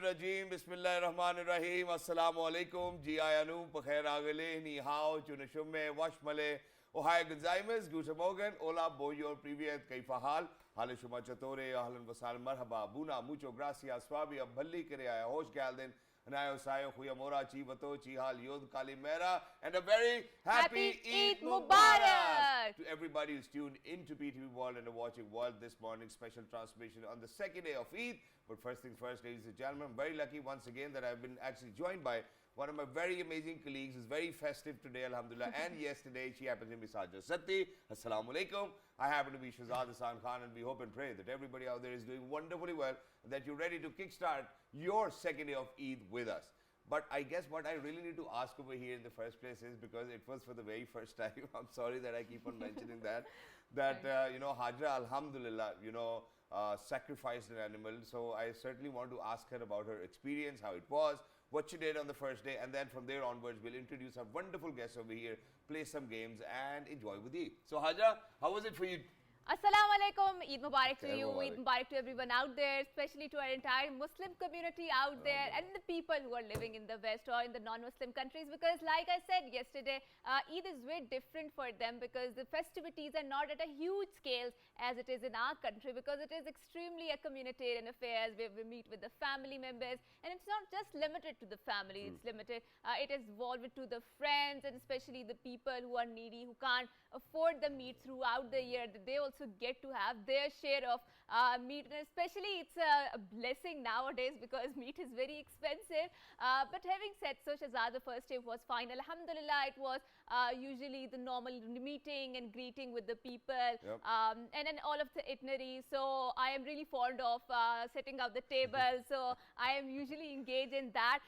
Rajim, Bismillahirrahmanirrahim, Assalamu alaikum, Ji Ayanu, Pakhair Agale, Ni Hao, Chunashume, Washmale, Ohio Gonzaimes, Guten Morgen, Hola, Boyo, Privyet, Kaifahal, Hale Shuma Chatore, Ahlan Vasal, Marhaba, Buna, Mucho Gracias, Swabi, Abhalli Kare, Hosh Galden, Anayo Sayo, Huyamora, Chivato, Chihal, Yod, Kalimera, and a very happy Eid Mubarak to everybody who's tuned into PTV World and watching World this morning. Special transmission on the second day of Eid. But first things first, ladies and gentlemen, I'm very lucky once again that I've been actually joined by one of my very amazing colleagues. It's very festive today, alhamdulillah, and yesterday she happens to be Sajda Satti. Assalamu alaikum. I happen to be Shahzad Hassan Khan, and we hope and pray that everybody out there is doing wonderfully well and that you're ready to kickstart your second day of Eid with us. But I guess what I really need to ask over here in the first place is, because it was for the very first time, I'm sorry that I keep on mentioning that, you know, Hajra, alhamdulillah, you know, sacrificed an animal. So I certainly want to ask her about her experience, how it was, what she did on the first day, and then from there onwards, we'll introduce our wonderful guests over here, play some games, and enjoy with you. So, Hajra, how was it for you? Assalamu alaikum, Eid Mubarak to you, Eid Mubarak to everyone out there, especially to our entire Muslim community out there and the people who are living in the West or in the non-Muslim countries, because like I said yesterday, Eid is very different for them because the festivities are not at a huge scale as it is in our country, because it is extremely a communitarian affair where we meet with the family members, and it's not just limited to the family, it's limited, it is involved to the friends and especially the people who are needy, who can't afford the meat throughout the year, that they also get to have their share of meat, and especially it's a blessing nowadays because meat is very expensive. But having said so, Shahzad, the first day was fine, alhamdulillah. It was usually the normal meeting and greeting with the people, and then all of the itinerary. So I am really fond of setting out the table, so I am usually engaged in that.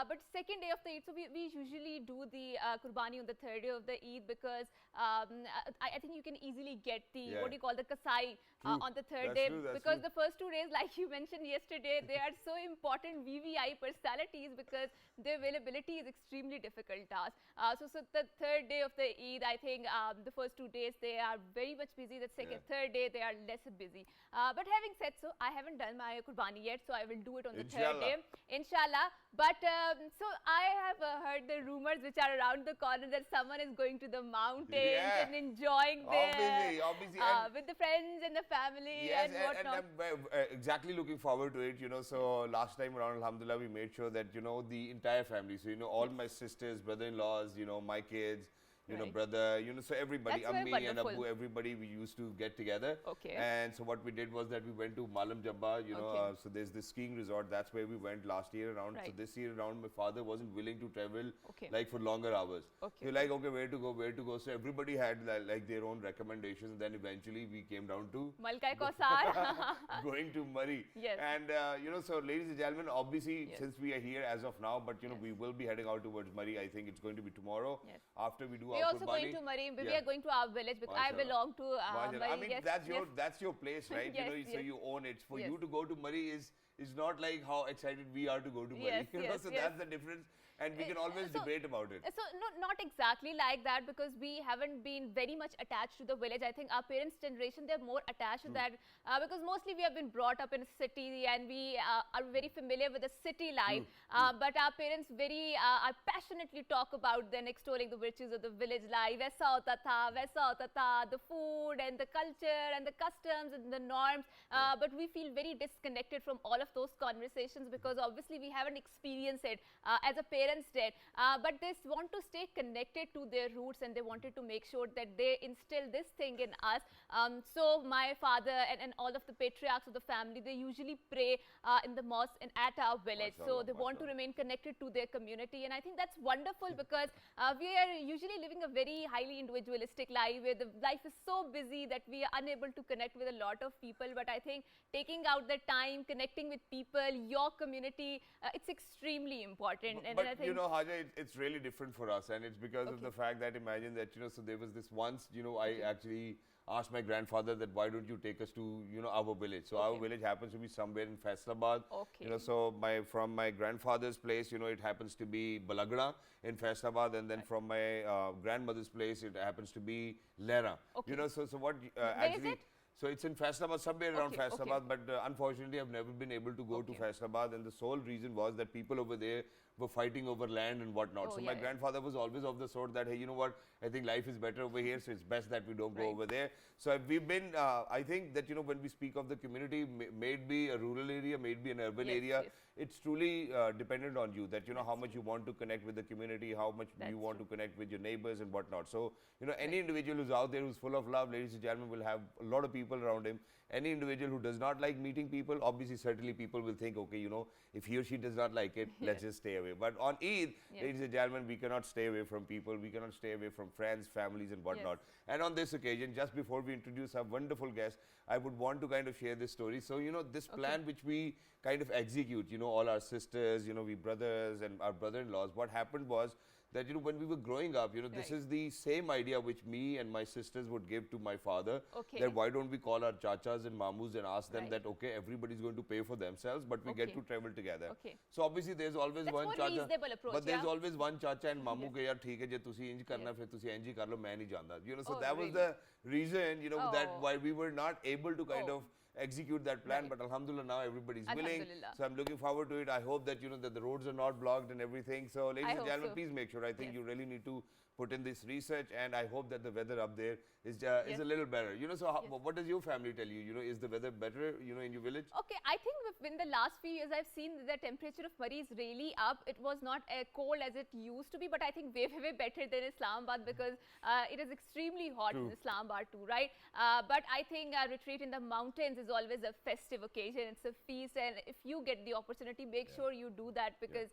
But second day of the Eid, so we usually do the Qurbani on the third day of the Eid, because I think you can easily get the what do you call the kasai on the third day, because the first 2 days, like you mentioned yesterday, they are so important VVI personalities because the availability is extremely difficult task. So the third day of the Eid, I think the first 2 days they are very much busy. The second, third day they are less busy. But having said so, I haven't done my Qurbani yet, so I will do it on the third day, inshallah. But so I have heard the rumors which are around the corner that someone is going to the mountains and enjoying there with the friends and the family and whatnot. And I'm exactly looking forward to it, you know. So last time around, alhamdulillah, we made sure that, you know, the entire family, so, you know, all my sisters, brother-in-laws, you know, my kids, you know, brother, you know, so everybody, Ammi and Abu, everybody, we used to get together. And so what we did was that we went to Malam Jabba, you know, so there's this skiing resort, that's where we went last year around. So this year around, my father wasn't willing to travel like for longer hours. So like, okay, where to go. So everybody had like their own recommendations. Then eventually we came down to Malkai Kausar. going to Murray. And, you know, so ladies and gentlemen, obviously, since we are here as of now, but, you know, we will be heading out towards Murray. I think it's going to be tomorrow after we do we also going to Murray. We are going to our village because I belong to Murray. I mean, that's your place, right? You know, so you own it. For you to go to Murray is not like how excited we are to go to Murray. You know, so that's the difference. And we can always debate about it. So not exactly like that, because we haven't been very much attached to the village. I think our parents' generation, they're more attached to that because mostly we have been brought up in a city and we are very familiar with the city life. But our parents very passionately talk about then extolling the virtues of the village life. Vaisa hota tha, the food and the culture and the customs and the norms. But we feel very disconnected from all of those conversations because obviously we haven't experienced it as a parent did, but they want to stay connected to their roots and they wanted to make sure that they instill this thing in us. So my father and all of the patriarchs of the family, they usually pray in the mosque and at our village. So they want to remain connected to their community, and I think that's wonderful because we are usually living a very highly individualistic life where the life is so busy that we are unable to connect with a lot of people. But I think taking out the time, connecting with people, your community, it's extremely important. But I think, you know, Haja, it's really different for us, and it's because of the fact that, imagine that, you know, so there was this once, you know, I actually asked my grandfather that why don't you take us to, you know, our village. So our village happens to be somewhere in Faisalabad. You know, so from my grandfather's place, you know, it happens to be Balagda in Faisalabad, and then from my grandmother's place, it happens to be Lehra. You know, so what actually So it's in Faisalabad, somewhere around Okay, okay. Faisalabad, but unfortunately I've never been able to go to Okay. Faisalabad, and the sole reason was that people over there were fighting over land and whatnot. Oh, So yeah, my yeah. grandfather was always of the sort that, hey, you know what, I think life is better over here, so it's best that we don't go Right. over there. So we've been, I think that, you know, when we speak of the community, may it be a rural area, may it be an urban Yes, area, yes. it's truly dependent on you, that, you know, how much you want to connect with the community, how much That's you want true. to connect with your neighbors and whatnot. So, you know, any Right. individual who's out there who's full of love, ladies and gentlemen, will have a lot of people around him. Any individual who does not like meeting people, obviously, certainly people will think, okay, you know, if he or she does not like it, let's just stay away. But on Eid, Yes. ladies and gentlemen, we cannot stay away from people. We cannot stay away from friends, families, and whatnot. Yes. And on this occasion, just before we introduce our wonderful guest, I would want to kind of share this story. So, you know, this plan which we kind of execute, you know, all our sisters, you know, we brothers and our brother-in-laws, what happened was that, you know, when we were growing up, you know, this Right. is the same idea which me and my sisters would give to my father. Okay. That why don't we call our chachas and mamus and ask them Right. that, okay, everybody's going to pay for themselves, but we get Okay. to travel together. Okay. So obviously there's always That's one more chacha, reasonable approach, but there's yeah. always one chacha and mamu Yes. ke yaar theek hai je tusi inj karna Yes. fir tusi inj hi kar lo main nahi janda. You know, so Oh, that was really? the reason, you know, that Oh. why we were not able to kind Oh. of execute that plan, Right. but alhamdulillah now everybody's willing. Alhamdulillah. So I'm looking forward to it. I hope that, you know, that the roads are not blocked and everything. So ladies and hope gentlemen, so. please make sure. I think Yes. you really need to put in this research, and I hope that the weather up there is Yes. a little better. You know, so how, Yes. what does your family tell you? You know, is the weather better, you know, in your village? Okay, I think in the last few years, I've seen the temperature of Murray is really up. It was not cold as it used to be, but I think way better than Islamabad because it is extremely hot in True. Islamabad too, right? But I think a retreat in the mountains is always a festive occasion. It's a feast, and if you get the opportunity, make sure you do that because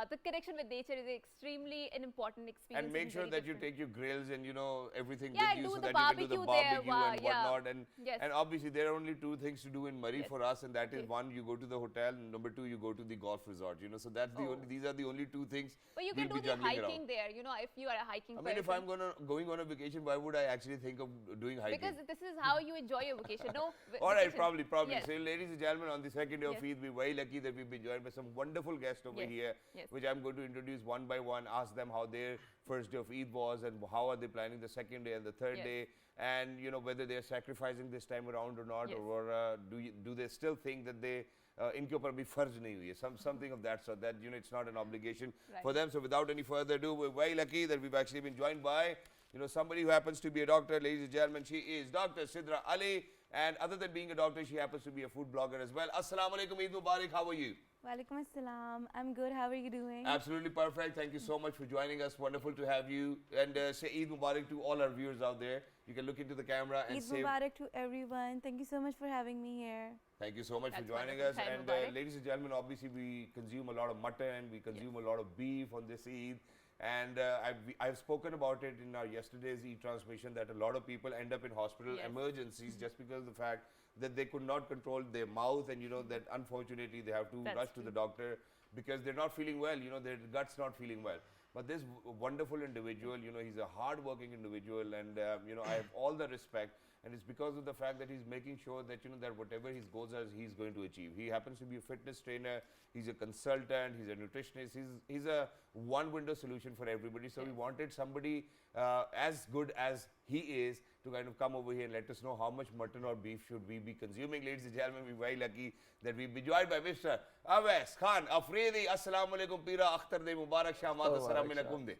the connection with nature is extremely an important experience. And make and sure very that you different. take your grills and, you know, everything Yeah, with you do so the that you can do the barbecue there, barbecue wow, and yeah. whatnot. And Yes. and obviously there are only two things to do in Murray Yes. for us, and that is Okay. one, you go to the hotel, and number two, you go to the golf resort. You know, so that's the Oh. only, these are the only two things But you we'll can be do the juggling hiking around. there, you know, if you are a hiking I mean, if person. I'm going on a vacation, why would I actually think of doing hiking? Because this is how you enjoy your vacation. No. All right, vacation. probably. Yes. So, ladies and gentlemen, on the second day of Yes. Eid, we're very lucky that we've been joined by some wonderful guests over Yes. here, Yes. which I'm going to introduce one by one, ask them how their first day of Eid was and how are they planning the second day and the third Yes. day, and, you know, whether they're sacrificing this time around or not, Yes. or do they still think that they इनके ऊपर अभी फर्ज नहीं हुई है, something of that sort, that, you know, it's not an obligation Right. for them. So without any further ado, we're very lucky that we've actually been joined by, you know, somebody who happens to be a doctor. Ladies and gentlemen, she is Dr. Sidra Ali, and other than being a doctor, she happens to be a food blogger as well. Assalamu alaikum, Eid Mubarak, how are you? Walaikum assalam. I'm good. How are you doing? Absolutely perfect. Thank you so much for joining us. Wonderful to have you. And say Eid Mubarak to all our viewers out there. You can look into the camera and Eid say Mubarak to everyone. Thank you so much for having me here. thank you so much That's for joining wonderful. us. Time And Mubarak. ladies and gentlemen, obviously we consume a lot of mutton, we consume a lot of beef on this Eid. And I've spoken about it in our yesterday's Eid transmission that a lot of people end up in hospital Yes. emergencies just because of the fact that they could not control their mouth, and, you know, that unfortunately they have to That's rush to the doctor because they're not feeling well, you know, their gut's not feeling well. But this wonderful individual, you know, he's a hard-working individual, and, you know, I have all the respect. And it's because of the fact that he's making sure that, you know, that whatever his goals are, he's going to achieve. He happens to be a fitness trainer, he's a consultant, he's a nutritionist, he's a one-window solution for everybody. So we wanted somebody as good as he is to kind of come over here and let us know how much mutton or beef should we be consuming. Ladies and gentlemen, we're very lucky that we've been joined by Mr. Awais Khan Afridi. Assalamu alaikum, Pira Akhtar de Mubarak Shamat Assalam alaikum de.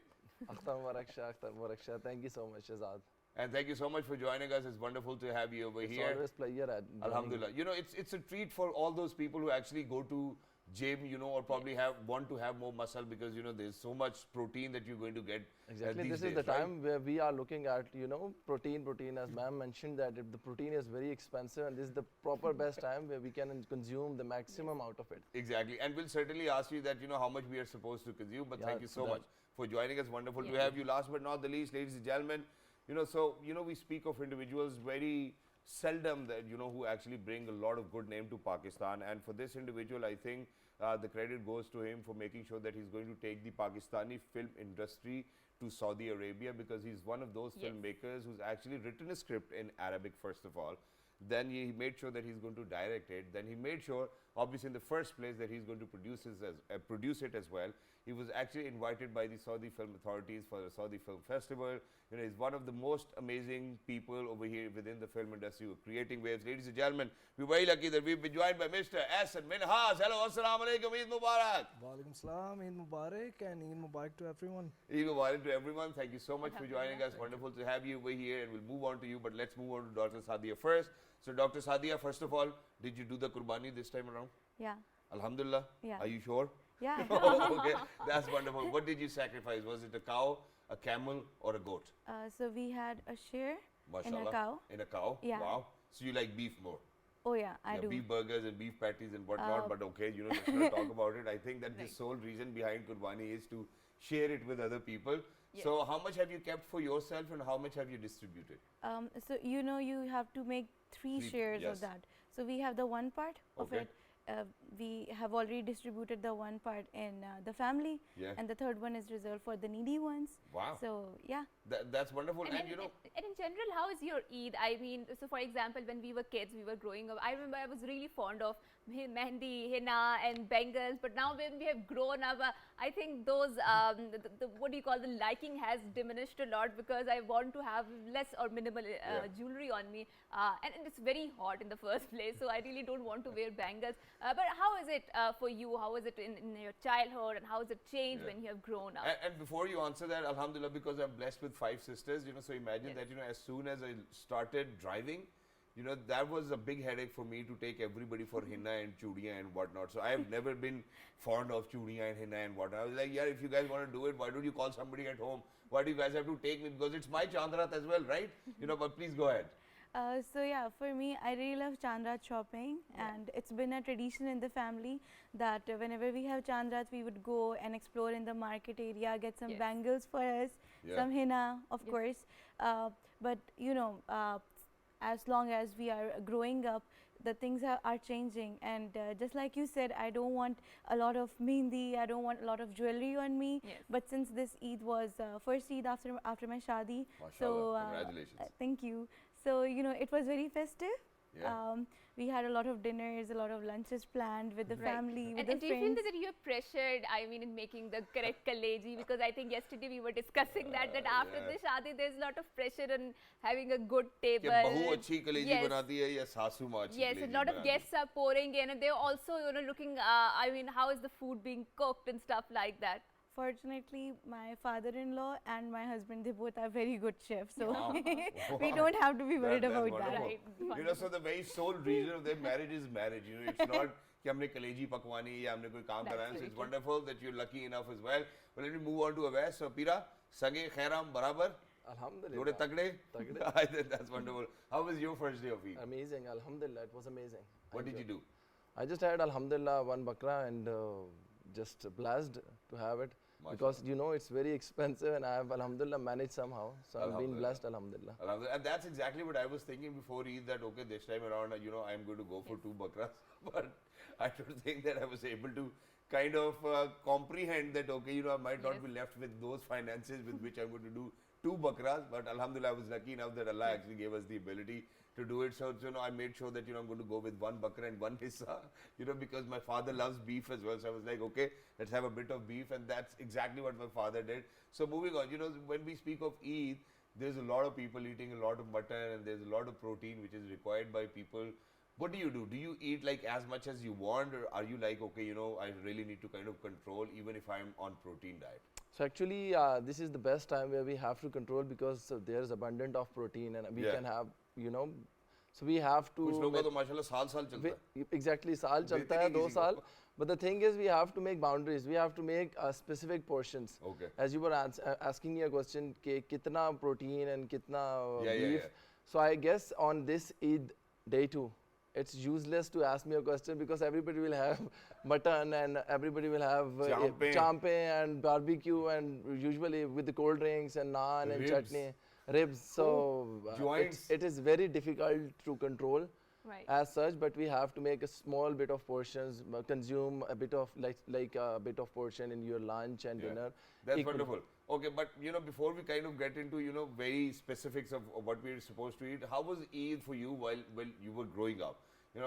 Akhtar Mubarak Shah. Thank you so much, Azad. And thank you so much for joining us. It's wonderful to have you over It's here. always pleasure at Alhamdulillah. You know, it's a treat for all those people who actually go to gym, you know, or probably want to have more muscle because, you know, there's so much protein that you're going to get. Exactly. These This days, is the right? time where we are looking at, you know, protein. As ma'am mentioned that if the protein is very expensive, and this is the proper best time where we can consume the maximum out of it. Exactly. And we'll certainly ask you that, you know, how much we are supposed to consume. But Yeah, thank you so that- much for joining us. Wonderful to Yeah. have you. Last but not the least, ladies and gentlemen, you know, so, you know, we speak of individuals very seldom that, you know, who actually bring a lot of good name to Pakistan. And for this individual, I think the credit goes to him for making sure that he's going to take the Pakistani film industry to Saudi Arabia, because he's one of those Yes. filmmakers who's actually written a script in Arabic, first of all. Then he made sure that he's going to direct it. Then he made sure, obviously in the first place, that he's going to produce it as well. He was actually invited by the Saudi Film Authorities for the Saudi Film Festival. You know, he's one of the most amazing people over here within the film industry, creating waves. Ladies and gentlemen, we're very lucky that we've been joined by Mr. S. and Minhas. Hello, assalamu alaikum, Eid Mubarak. Walaikum salam, Eid Mubarak, and Eid Mubarak to everyone. Eid Mubarak to everyone. Thank you so much for joining us. Wonderful to have you over here, and we'll move on to you. But let's move on to Dr. Sadia first. So, Dr. Sadia, first of all, did you do the Qurbani this time around? Yeah. Alhamdulillah. Yeah. Are you sure? Yeah. Okay, that's wonderful. What did you sacrifice? Was it a cow, a camel, or a goat? So we had a share in Mashallah. a cow. In a cow? Yeah. Wow. So you like beef more? Oh yeah, I do. Beef burgers and beef patties and whatnot, but okay, you know, let's not talk about it. I think that the sole reason behind Qurbani is to share it with other people. Yes. So how much have you kept for yourself and how much have you distributed? So you know you have to make three shares yes. of that. So we have the one part of Okay. it. We have already distributed the one part in the family, Yeah. and the third one is reserved for the needy ones. Wow. So yeah. That's wonderful. And, And you know, and in general, how is your Eid? I mean, so for example, when we were kids, we were growing up, I remember I was really fond of mehndi, henna and bangles, but now when we have grown up, I think those, what do you call, the liking has diminished a lot because I want to have less or minimal jewelry on me. And it's very hot in the first place, so I really don't want to wear bangles. But how is it for you? How is it in your childhood, and how has it changed when you have grown up? and before you answer that, Alhamdulillah, because I'm blessed with 5 sisters, you know, so imagine that, you know, as soon as I started driving, you know, that was a big headache for me to take everybody for henna and chudiya and whatnot. So I have never been fond of chudiya and henna and whatnot. I was like, yeah, if you guys want to do it, why don't you call somebody at home? Why do you guys have to take me? Because it's my Chandrat as well, right? You know, but please go ahead. So yeah, for me, I really love Chandrat shopping, and it's been a tradition in the family that whenever we have Chandrats, we would go and explore in the market area, get some bangles for us, some henna, of course. But you know, as long as we are growing up, the things are changing, and just like you said, I don't want a lot of mehndi, I don't want a lot of jewelry on me. But since this Eid was first Eid after my shadi, so Congratulations. thank you. So you know, it was very festive. Yeah. We had a lot of dinners, a lot of lunches planned with the family, with And the do you feel friends. that you're pressured, I mean, in making the correct kaleji? Because I think yesterday we were discussing that after the shadi, there's a lot of pressure on having a good table. कि बहू अच्छी कलेजी बनाती है या सासू माँ अच्छी Yes, a कलेजी lot of बनाती है? guests are pouring in, and they're also, you know, looking, I mean, how is the food being cooked and stuff like that. Fortunately, my father-in-law and my husband, they both are very good chefs, so Wow. we don't have to be worried That's about wonderful. that. Right. You know, so the very sole reason of their marriage is marriage. You know, it's not कि हमने कलेजी पकवानी या हमने कोई काम कराना. So it's wonderful that you're lucky enough as well. But let me move on to Awais. So Pira, Sage Khairam Barabar. Alhamdulillah. Jode Tagde. Tagde. I think that's wonderful. How was your first day of Eid? Amazing, Alhamdulillah, it was amazing. What did you do? I just had Alhamdulillah one bakra and just blessed to have it. Because you know it's very expensive and I have Alhamdulillah managed somehow. So I've been blessed, Alhamdulillah. And that's exactly what I was thinking before Eid, that okay, this time around, you know, I'm going to go for 2 bakras. But I don't think that I was able to kind of comprehend that, okay, you know, I might not be left with those finances with which I'm going to do 2 bakras. But Alhamdulillah, I was lucky enough that Allah actually gave us the ability to do it. So, you know, I made sure that, you know, I'm going to go with 1 bakra and 1 hissa, you know, because my father loves beef as well. So I was like, okay, let's have a bit of beef. And that's exactly what my father did. So moving on, you know, when we speak of Eid, there's a lot of people eating a lot of mutton and there's a lot of protein which is required by people. What do? Do you eat like as much as you want, or are you like, okay, you know, I really need to kind of control even if I'm on protein diet? So actually, this is the best time where we have to control because there is abundant of protein and we can have, you know, so we have to. कुछ लोगों का तो माशाल्लाह साल चलता है. Exactly, साल चलता है, 2 साल. But the thing is, we have to make boundaries. We have to make specific portions. Okay. As you were asking me a question, कि कितना protein and कितना beef. Yeah. So I guess on this Eid day 2, it's useless to ask me a question because everybody will have mutton and everybody will have champe and barbecue and usually with the cold drinks and naan and chutney, ribs. So it is very difficult to control as such, but we have to make a small bit of portions, consume a bit of like a bit of portion in your lunch and dinner. That's equally. wonderful. Okay, but before we kind of get into very specifics of what we're supposed to eat, how was Eid for you while you were growing up?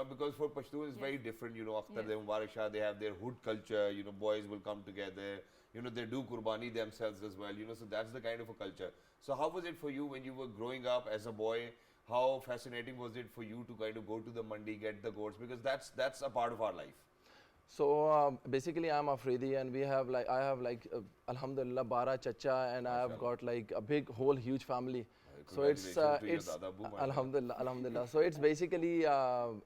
Because for Pashtuns it's very different. Akhtar, they Mubarak Shah, they have their hood culture. Boys will come together. They do Qurbani themselves as well. So that's the kind of a culture. So how was it for you when you were growing up as a boy? How fascinating was it for you to kind of go to the mandi, get the goats? Because that's a part of our life. So basically I'm Afridi and I have Alhamdulillah 12 chacha and I have got like a big whole huge family. So it's Alhamdulillah. So it's basically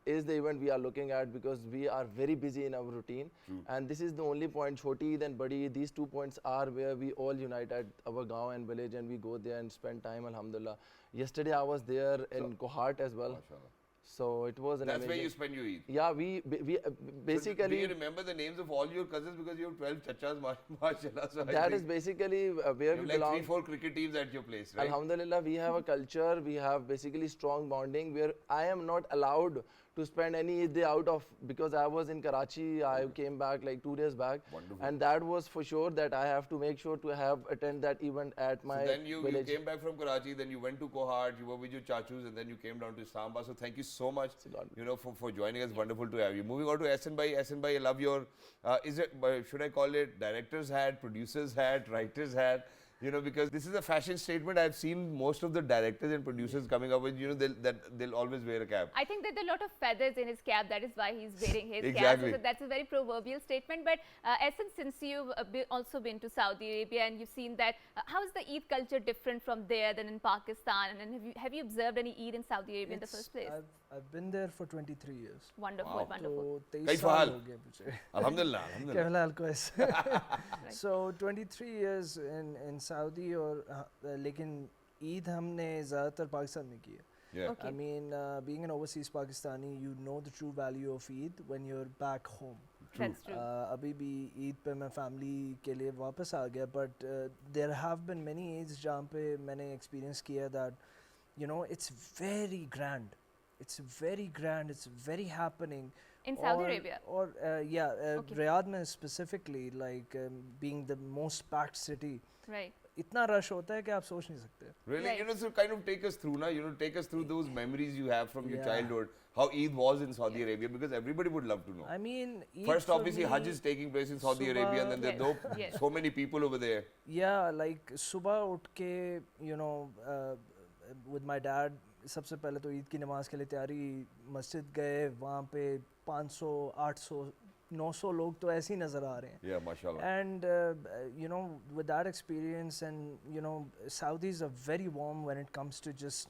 is the event we are looking at because we are very busy in our routine. And this is the only point, Choti Eid and Badi Eid, these 2 points are where we all unite at our gaon and village and we go there and spend time, Alhamdulillah. Yesterday I was there in Kohat as well. So it was an That's amazing. where you spend your Eid? Yeah, we basically. So do you remember the names of all your cousins because you have 12 chachas, mashallah. So that is basically where we like belong. 3-4 cricket teams at your place, right? Alhamdulillah, we have a culture, we have basically strong bonding where I am not allowed to spend any Eid day out of, because I was in Karachi, I came back like 2 days back. Wonderful. And that was for sure that I have to make sure to attend that event at my So then you village. came back from Karachi, then you went to Kohat, you were with your chachus, and then you came down to Islamabad. So thank you so much, for joining us. Wonderful to have you. Moving on to SN Bhai. SN Bhai, I love your, should I call it director's hat, producer's hat, writer's hat? Because this is a fashion statement. I've seen most of the directors and producers coming up with, they'll always wear a cap. I think that there are a lot of feathers in his cap. That is why he's wearing his Exactly. cap. So that's a very proverbial statement. But Essen, since you've also been to Saudi Arabia and you've seen that, how is the Eid culture different from there than in Pakistan? And have you observed any Eid in Saudi Arabia in the first place? I've been there for 23 years. Wonderful, Wow. wonderful. So 23 Kaif साल हाल? हो गए मुझे. Alhamdulillah. So 23 years in Saudi और लेकिन ईद हमने ज़्यादातर पाकिस्तान में की है. Yeah. Okay. I mean, being an overseas Pakistani, you know the true value of Eid when you're back home. That's true. अभी भी ईद पे मैं फैमिली के लिए वापस आ गया, but there have been many Eids जहाँ पे मैंने experience किया that, it's very grand. It's very grand. It's very happening. In Saudi Arabia? Or Okay. Riyadh में specifically, like being the most packed city. Right. इतना rush होता है कि आप सोच नहीं सकते. Really, Right. so kind of take us through now, take us through those memories you have from your Yeah. childhood, how Eid was in Saudi Arabia, because everybody would love to know. I mean, Eid First, for obviously, me, Hajj is taking place in Saudi Subah- Arabia, and then there are Yes. so many people over there. Yeah, like सुबह उठ के, with my dad, सबसे पहले तो ईद की नमाज के लिए तैयारी, मस्जिद गए, वहाँ पे 500, 800, 900 लोग तो ऐसे ही नज़र आ रहे हैं. Yeah, mashallah. And with that experience, and Saudis are very warm when it comes to just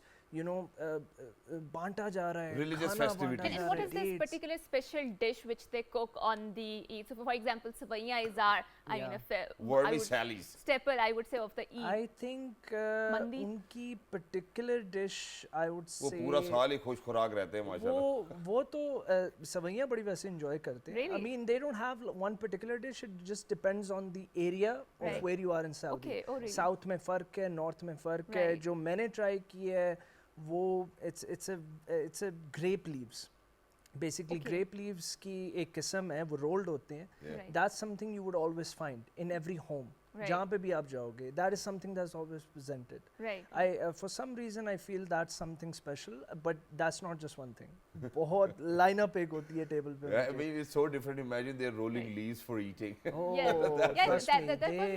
बांटा जा रहा है, Religious खाना festivities. बांटा And जा what रहा is है, this dates. particular special dish which they cook on the Eid? So, for example, savaiya is our, I mean, Worldly sallies. staple, I would say, of the Eid. I think Mandi? उनकी particular dish, I would वो say, पूरा साल ही खुश खुराक रहते हैं माशाल्लाह. वो तो सवैयाँ बड़ी वैसे enjoy करते हैं. Really? I mean, they don't have one particular dish. It just depends on the area of Right. where you are in Saudi. Okay, oh really? South में फ़र्क है, North में फ़र्क है. Right. जो मैंने try की है, वो it's a grape leaves. Basically, Okay. grape leaves की एक किस्म है, वो rolled होते हैं. Yeah. Right. That's something you would always find in every home. Right. जहाँ पे भी आप जाओगे, that is something that's always presented. Right. For some reason I feel that's something special, but that's not just one thing. बहुत lineup एक होती है table पे. Yeah, I mean, it's so different. Imagine they're rolling Right. leaves for eating. Oh, Yeah, trust that- me, that was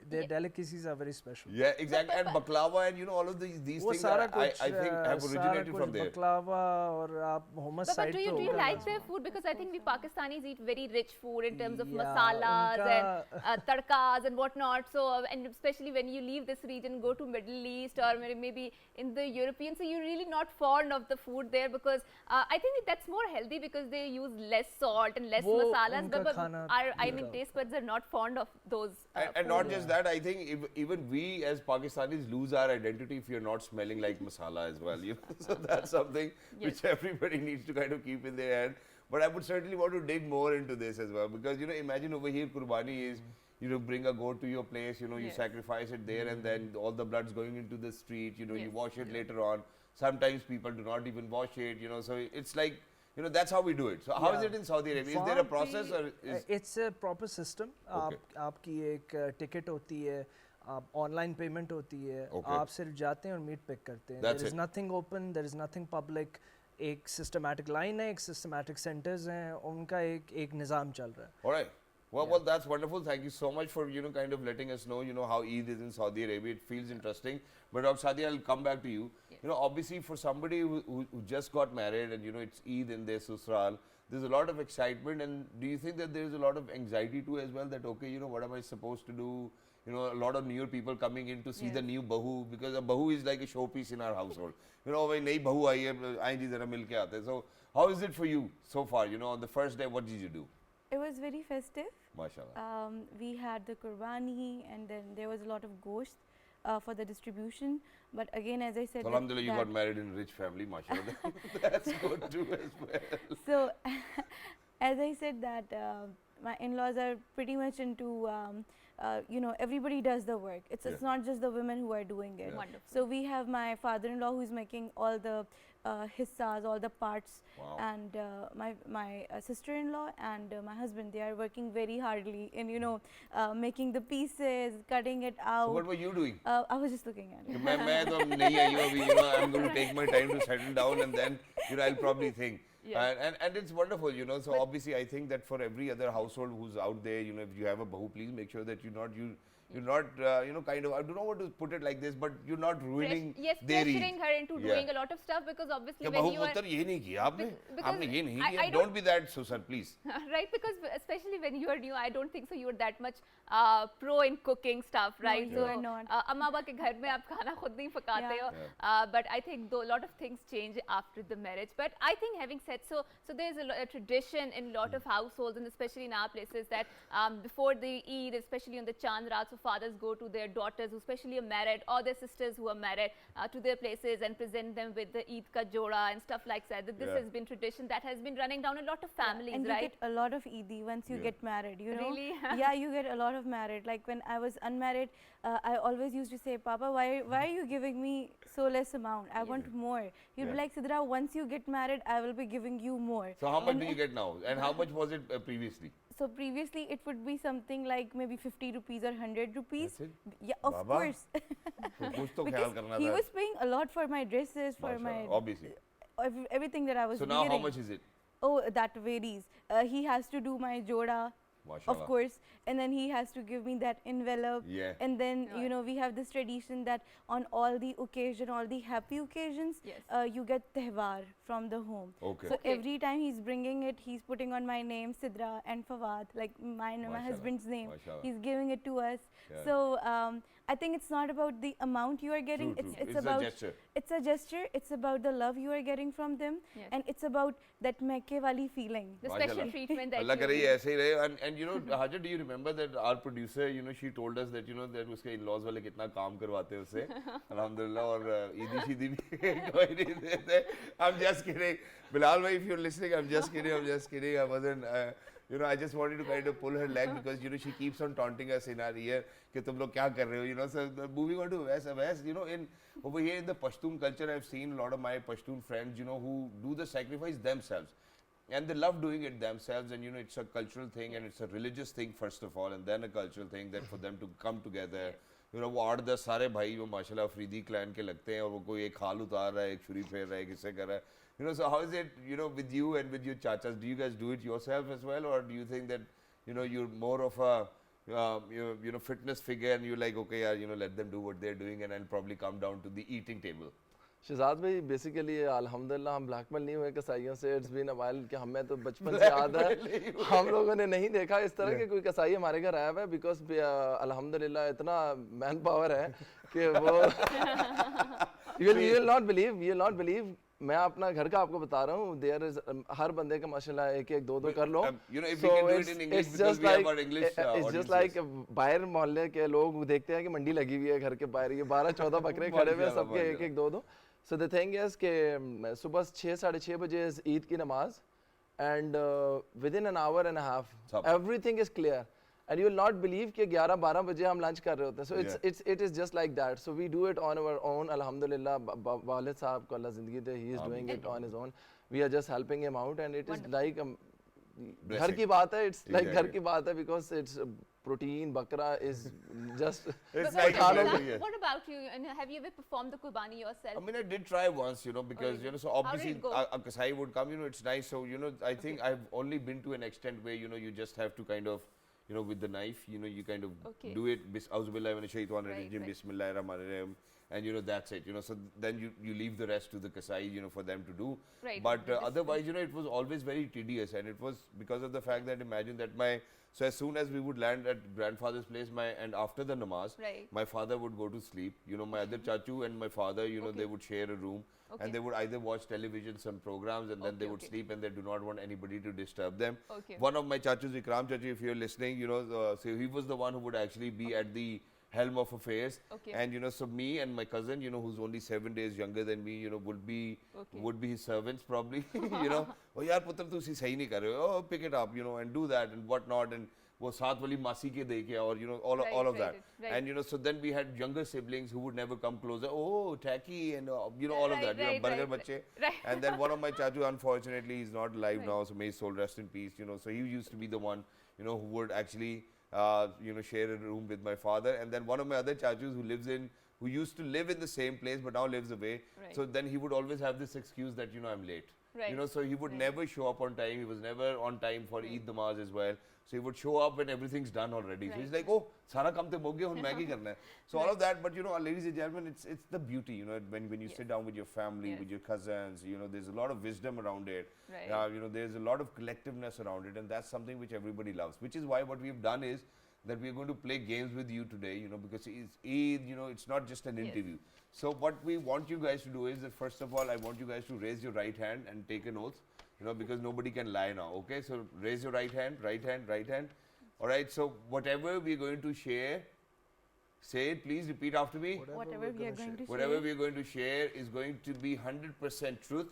their yeah. delicacies are very special. Yeah, exactly. And baklava and all of these वो things सारा are, I कुछ think have सारा originated कुछ from there. बकलावा और आप hummus But side do पे you होगा. like their food? Because I think we Pakistanis eat very rich food in terms of Yeah, masalas उनका- and tadkas and whatnot. So, and especially when you leave this region, go to Middle East or maybe in the European, so you're really not fond of the food there because I think that's more healthy because they use less salt and less वो masalas. उनका But खाना I mean, उनका- taste buds are not fond of those. And not just that, I think even we as Pakistanis lose our identity if you're not smelling like masala as well. So that's something which everybody needs to kind of keep in their hand. But I would certainly want to dig more into this as well because imagine over here Qurbani is bring a goat to your place, you Yes. sacrifice it there and then all the blood's going into the street, you Yes. wash it later on. Sometimes people do not even wash it, so it's like, that's how we do it. So how is Yeah. it in Saudi Arabia? Is there a वहाँ process पे, or is... it's a proper system. Okay. आपकी एक ticket होती है. आप online payment होती है, आप सिर्फ जाते हैं और मीट पिक करते हैं. That's There is it. nothing open, there is nothing public. एक सिस्टमैटिक लाइन है, एक सिस्टमैटिक सेंटर्स हैं, उनका एक निज़ाम चल रहा है. All right. Well, that's wonderful. Thank you so much for, kind of letting us know, how Eid is in Saudi Arabia. It feels interesting. But Dr. Sadia, I'll come back to you. Obviously for somebody who just got married and, it's Eid in their susral, there's a lot of excitement. And do you think that there's a lot of anxiety too as well, that, okay, what am I supposed to do? A lot of newer people coming in to see the new bahu, because a bahu is like a showpiece in our household. When nayi bahu aayi hai, aaye ji zara mil ke aate. So how is it for you so far? On the first day, what did you do? It was very festive. MashaAllah. We had the qurbani, and then there was a lot of gosht for the distribution. But again, as I said, So alhamdulillah, you got married in a rich family, mashallah. That's good too as well. So, as I said that my in-laws are pretty much into, everybody does the work. It's not just the women who are doing it. Wonderful. So we have my father-in-law who is making all the hissas, all the parts, and my sister-in-law and my husband, they are working very hardly in making the pieces, cutting it out. So what were you doing? I was just looking at it. मैं तो नहीं आई हूँ अभी, I'm going to take my time to settle down, and then I'll probably think. And it's wonderful, so but obviously I think that for every other household who's out there, if you have a bahu, please make sure that you're not kind of, I don't know what to put it like this, but you're not ruining their Eid. Pressuring her into doing a lot of stuff, because obviously when you are... ये नहीं किया आपने, आपने ये नहीं किया. Don't be that, Susan, please. Right, because especially when you are new, I don't think so you are that much pro in cooking stuff, right? No, you are not. अम्मा बाबा के घर में आप खाना खुद नहीं पकाते हो. But I think a lot of things change after the marriage. But I think, having said so there's a tradition in a lot of households, and especially in our places, that before the Eid, especially on the Chand Raat, so fathers go to their daughters who especially are married, or their sisters who are married, to their places and present them with the Eid ka joda and stuff like that. This has been tradition that has been running down a lot of families, and right? you get a lot of Eid once you get married, Really? Yeah, you get a lot of married. Like when I was unmarried, I always used to say, Papa, why are you giving me so less amount? I want more. You'd be like, Sidra, once you get married, I will be giving you more. So how much do you get now? And how much was it previously? So previously it would be something like maybe 50 rupees or 100 rupees. That's it? Yeah, of course. Because he was paying a lot for my dresses, for my obviously everything that I was So wearing. now how much is it? Oh, that varies. He has to do my joda, of course, and then he has to give me that envelope. And then we have this tradition that on all the occasion, all the happy occasions, you get tehwar from the home. So every time he's bringing it, he's putting on my name, Sidra and Fawad, like my husband's name. He's giving it to us. So I think it's not about the amount you are getting. It's about a gesture. It's a gesture. It's about the love you are getting from them, and it's about that mekke wali feeling. The special treatment that Allah करे ऐसे ही रहे. And Hajar, do you remember that our producer, she told us that that उसके in-laws वाले कितना काम करवाते हैं उससे, alhamdulillah, और ईदी शीदी भी कोई नहीं देते. I'm just kidding. Bilal bhai, if you're listening, I'm just kidding. I wasn't. I just wanted to kind of pull her leg because she keeps on taunting us in our ear कि तुम लोग क्या कर रहे हो, so moving on to West, in over here in the Pashtun culture, I've seen a lot of my Pashtun friends, who do the sacrifice themselves, and they love doing it themselves, and it's a cultural thing and it's a religious thing first of all, and then a cultural thing that for them to come together. वो 8-10 सारे भाई वो माशाल्लाह Afridi clan के लगते हैं और वो कोई एक खाल उतार रहा है, एक छुरी फेर रहा है, किससे कर रहा है. So how is it, with you and with your chachas? Do you guys do it yourself as well, or do you think that, you're more of a, fitness figure and you're like, okay, let them do what they're doing and I'll probably come down to the eating table? Shahzad भाई, basically अल्हम्दुलिल्लाह हम blackmail नहीं हुए कसाईयों से. It's been a while कि हमें तो बचपन से याद है, हम लोगों ने नहीं देखा इस तरह के कोई कसाई हमारे घर आया हुआ है, बिकॉज अल्हम्दुलिल्लाह इतना मैन पावर है कि वो you will not believe मैं अपना घर का आपको बता रहा हूँ. देयर इज हर बंदे का माशाल्लाह एक दो कर लो. It's just like बाहर मोहल्ले के लोग देखते हैं कि मंडी लगी हुई है घर के बाहर, ये 12-14 बकरे खड़े हुए हैं, सबके एक दो. So the thing is कि सुबह 6-6:30 बजे ईद की नमाज, and within an hour and a half everything is clear. And you will not believe कि 11-12 बजे हम लंच कर रहे होते हैं. So it is just like that. So we do it on our own. Alhamdulillah, वालिद साहब को अल्लाह ज़िंदगी दे, he is doing it on his own. We are just helping him out, and it is like घर की बात है, it's like घर की बात है because it's protein, bakra is just It's But like what, a about, pleasure, yes. what about you? And have you ever performed the Qurbani yourself? I mean, I did try once, you know, because, you know, so How did obviously it go? a kasai would come, you know, it's nice. So, you know, I think I've only been to an extent where, you know, you just have to kind of, you know, with the knife, you know, you kind of do it, Auzubillahi minash shaitanir rajim, Bismillahir Rahmanir Rahim, and, you know, that's it, you know. So then you leave the rest to the kasai, you know, for them to do. Right. But otherwise, you know, it was always very tedious, and it was because of the fact that imagine that so as soon as we would land at grandfather's place, and after the namaz, my father would go to sleep. You know, my other chachu and my father, you know, they would share a room, and they would either watch television, some programs, and then they would sleep, and they do not want anybody to disturb them. One of my chachus, Ikram chachu, if you're listening, you know, so he was the one who would actually be at the helm of affairs, and you know, so me and my cousin, you know, who's only 7 days younger than me, you know, would be his servants probably. You know, oh yaar putra tu usi sahi nahi kar rahe ho, oh pick it up, you know, and do that and whatnot, and wo saath wali masi ke de ke, or you know, all of that, and you know, so then we had younger siblings who would never come closer. Oh, tacky, and you know, all of that, you know, burger bache. And then one of my chachu, unfortunately, he's not alive now, so may his soul rest in peace. You know, so he used to be the one, you know, who would actually you know, share a room with my father. And then one of my other chachus who used to live in the same place but now lives away. So then he would always have this excuse that, you know, I'm late. You know, so he would never show up on time. He was never on time for Eid namaz as well. So he would show up when everything's done already. So he's like, oh, sara kam te ho gaya, hun Maggie karna hai. So all of that, but you know, ladies and gentlemen, it's the beauty, you know, when you sit down with your family, with your cousins, you know, there's a lot of wisdom around it. You know, there's a lot of collectiveness around it, and that's something which everybody loves. Which is why what we've done is that we're going to play games with you today, you know, because it's Eid, you know, it's not just an interview. So what we want you guys to do is that first of all, I want you guys to raise your right hand and take an oath, you know, because nobody can lie now, okay? So raise your right hand, right hand, right hand. All right, so whatever we're going to share, say it, please repeat after me. Whatever we are going to share. Whatever we're going to share is going to be 100% truth.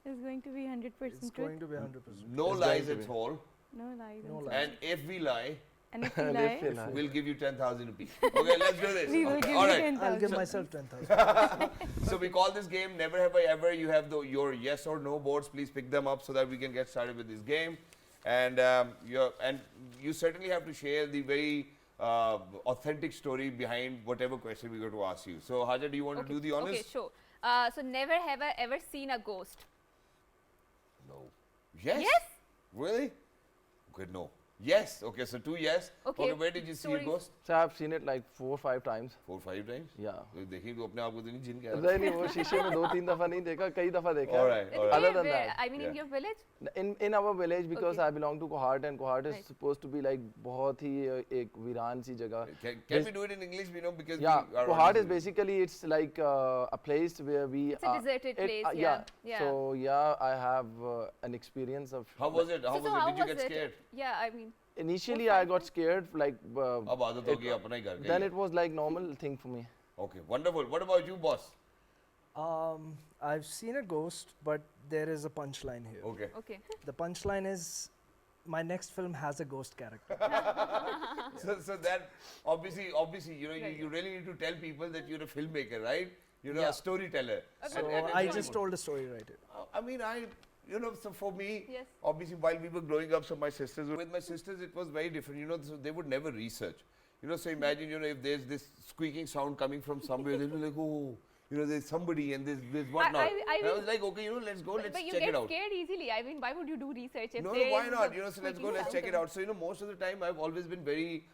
Is going to be 100% It's truth. going to be 100%. No lies at all. No lies. No lies. And if we lie, And if we lie, we'll give you 10,000 rupees. Okay, let's do this. we will give All you right. 10,000. I'll give myself 10,000. So we call this game Never Have I Ever. You have your yes or no boards. Please pick them up so that we can get started with this game. And you certainly have to share the very authentic story behind whatever question we're going to ask you. So Haja, do you want to do the honors? Okay, sure. So never have I ever seen a ghost. No. Yes? Yes? Really? Okay, no. Yes. Okay, so 2 yes. Okay, Where did you see a stories. ghost? So I've seen it like 4 or 5 times. 4 or 5 times? Yeah. देखिए तो अपने आप को तो नहीं जिन कह रहा। नहीं नहीं वो शीशे में 2-3 दफा नहीं देखा, कई दफा देखा है. All right, all right. Other than Where? that, I mean, in your village? in our village, because Okay. I belong to Kohat, and Kohat is Right. supposed to be like बहुत ही एक वीरान सी जगह. Can we do it in English? You know, because Yeah, we are Kohat is audience- basically it's like a place where we. It's a deserted place, yeah. yeah. So yeah, I have an experience of. How was it? How So was it? how Did you was get it? scared? Yeah, I mean. Initially, I got scared. Like. अब आदत हो गई अपना ही घर का Then he it was like normal thing for me. है। Okay, wonderful. What about you, boss? I've seen a ghost, but there is a punchline here. Okay. Okay. The punchline is my next film has a ghost character. So that obviously, you know, you really need to tell people that you're a filmmaker, right? You're a storyteller. So And I it's just told a story right here. I mean, you know, so for me, Yes. obviously, while we were growing up, so with my sisters, it was very different. You know, so they would never research. You know, so imagine, you know, if there's this squeaking sound coming from somewhere, they'll be like, oh, you know, there's somebody and there's whatnot. I And I was like, okay, you know, let's go, let's But you check get it out. scared easily. I mean, why would you do research if No, there why is not? a You know, so let's go, squeaking let's check sound it out. So, you know, most of the time I've always been very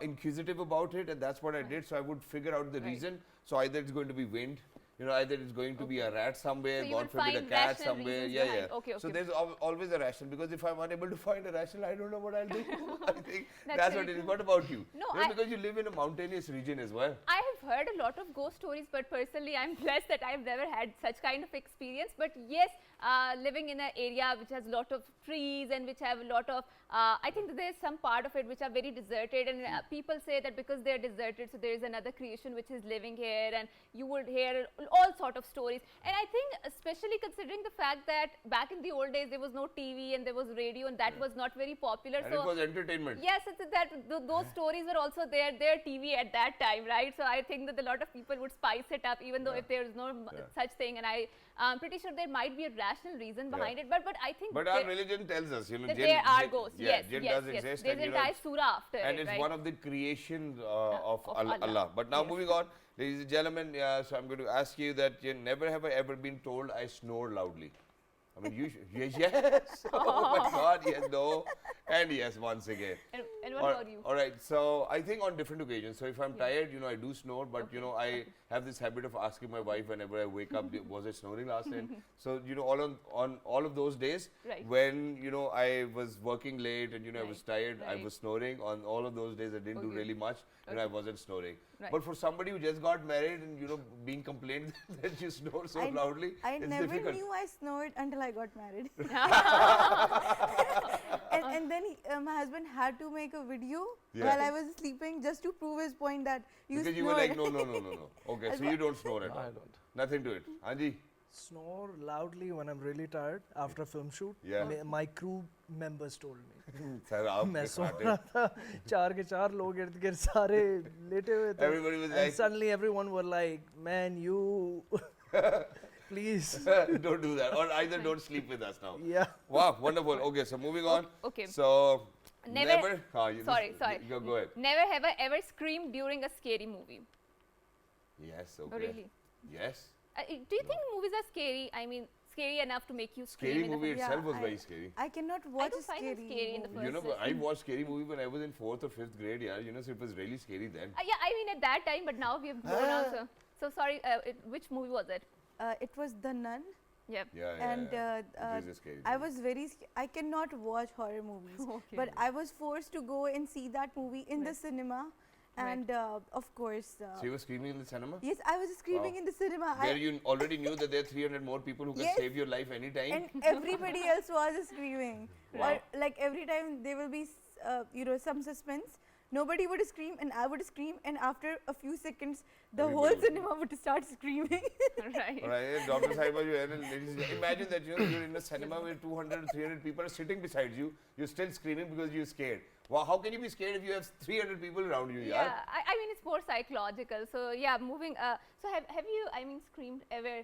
inquisitive about it, and that's what I did. So I would figure out the reason. So either it's going to be wind, you know, either it's going to be a rat somewhere, So you God would forbid a find cat rational somewhere. reasons Yeah, behind. yeah. Okay, So okay. there's always a rational, because if I'm unable to find a rational, I don't know what I'll do. I think That's that's very what it is. true. What about you? No, You know, because you live in a mountainous region as well. I have heard a lot of ghost stories, but personally, I'm blessed that I've never had such kind of experience. But yes, living in an area which has a lot of trees and which have a lot of, I think that there's some part of it which are very deserted, and people say that because they're deserted, so there is another creation which is living here, and you would hear all sort of stories. And I think, especially considering the fact that back in the old days there was no TV and there was radio, and that was not very popular. And it was entertainment. Yes, those stories were also their TV at that time, right? So I think that a lot of people would spice it up, even though if there is no such thing. And I'm pretty sure there might be a rational reason behind it, but I think. But our religion tells us, you know, that there are ghosts. Yeah, Yes, jinn yes, does yes. exist. There's an entire surah after and it, it's right? one of the creations of Allah. Allah. But now Yes. moving on, ladies and gentlemen, so I'm going to ask you that never have I ever been told I snore loudly. I mean, you yes. Oh my God, yes, no, and yes, once again. And what about you? All right, so I think on different occasions. So if I'm tired, you know, I do snore, but you know, I have this habit of asking my wife whenever I wake up, was I snoring last night? So you know, on all of those days when you know I was working late and you know I was tired, I was snoring. On all of those days, I didn't do really much, and I wasn't snoring. But for somebody who just got married and you know being complained that you snore so loudly, I it's never difficult. knew I snored until I got married. and then my husband had to make a video while I was sleeping just to prove his point that you Because snore. you were like, no. Okay, so you don't snore at all. I don't. Nothing to it. Anji? Snore loudly when I'm really tired after a film shoot. Yeah. My crew members told me. Sir, आप मैं के सो खाते। रहा था, चार के चार लोग इर्द गिर्द सारे लेटे हुए थे. Everybody was and like- suddenly everyone were like, man, you, please. Don't do that. Or either don't sleep with us now. Yeah. Wow, wonderful. Okay, so moving on. Okay. So, Never- you- Sorry. Go ahead. Never have I ever screamed during a scary movie. Yes, okay. Oh, really? Yes. Do you think movies are scary? I mean, scary enough to make you scream? Scary in the movie film? itself was I- very scary. I cannot watch I don't find them scary in the movie. You know, first I watched scary movie when I was in 4th or 5th grade, yeah. You know, so it was really scary then. Yeah, I mean at that time, but now we have grown up. So sorry, which movie was it? It was The Nun. Yep. Yeah, And it is a scary I movie. was I cannot watch horror movies, Okay. but I was forced to go and see that movie in the cinema, and of course, So you were screaming in the cinema? yes, I was screaming Wow. in the cinema. Where you already knew that there are 300 more people who can Yes. save your life anytime? And everybody else was screaming. Wow. Or like every time there will be, you know, some suspense. Nobody would scream, and I would scream, and after a few seconds, the whole Everybody would. cinema would start screaming. Right. All right, Dr. Saiba, imagine that you're in a cinema where 200, 300 people are sitting beside you. You're still screaming because you're scared. Wow, how can you be scared if you have 300 people around you? Yeah, I mean it's more psychological. So yeah, moving. So have you? I mean, screamed ever?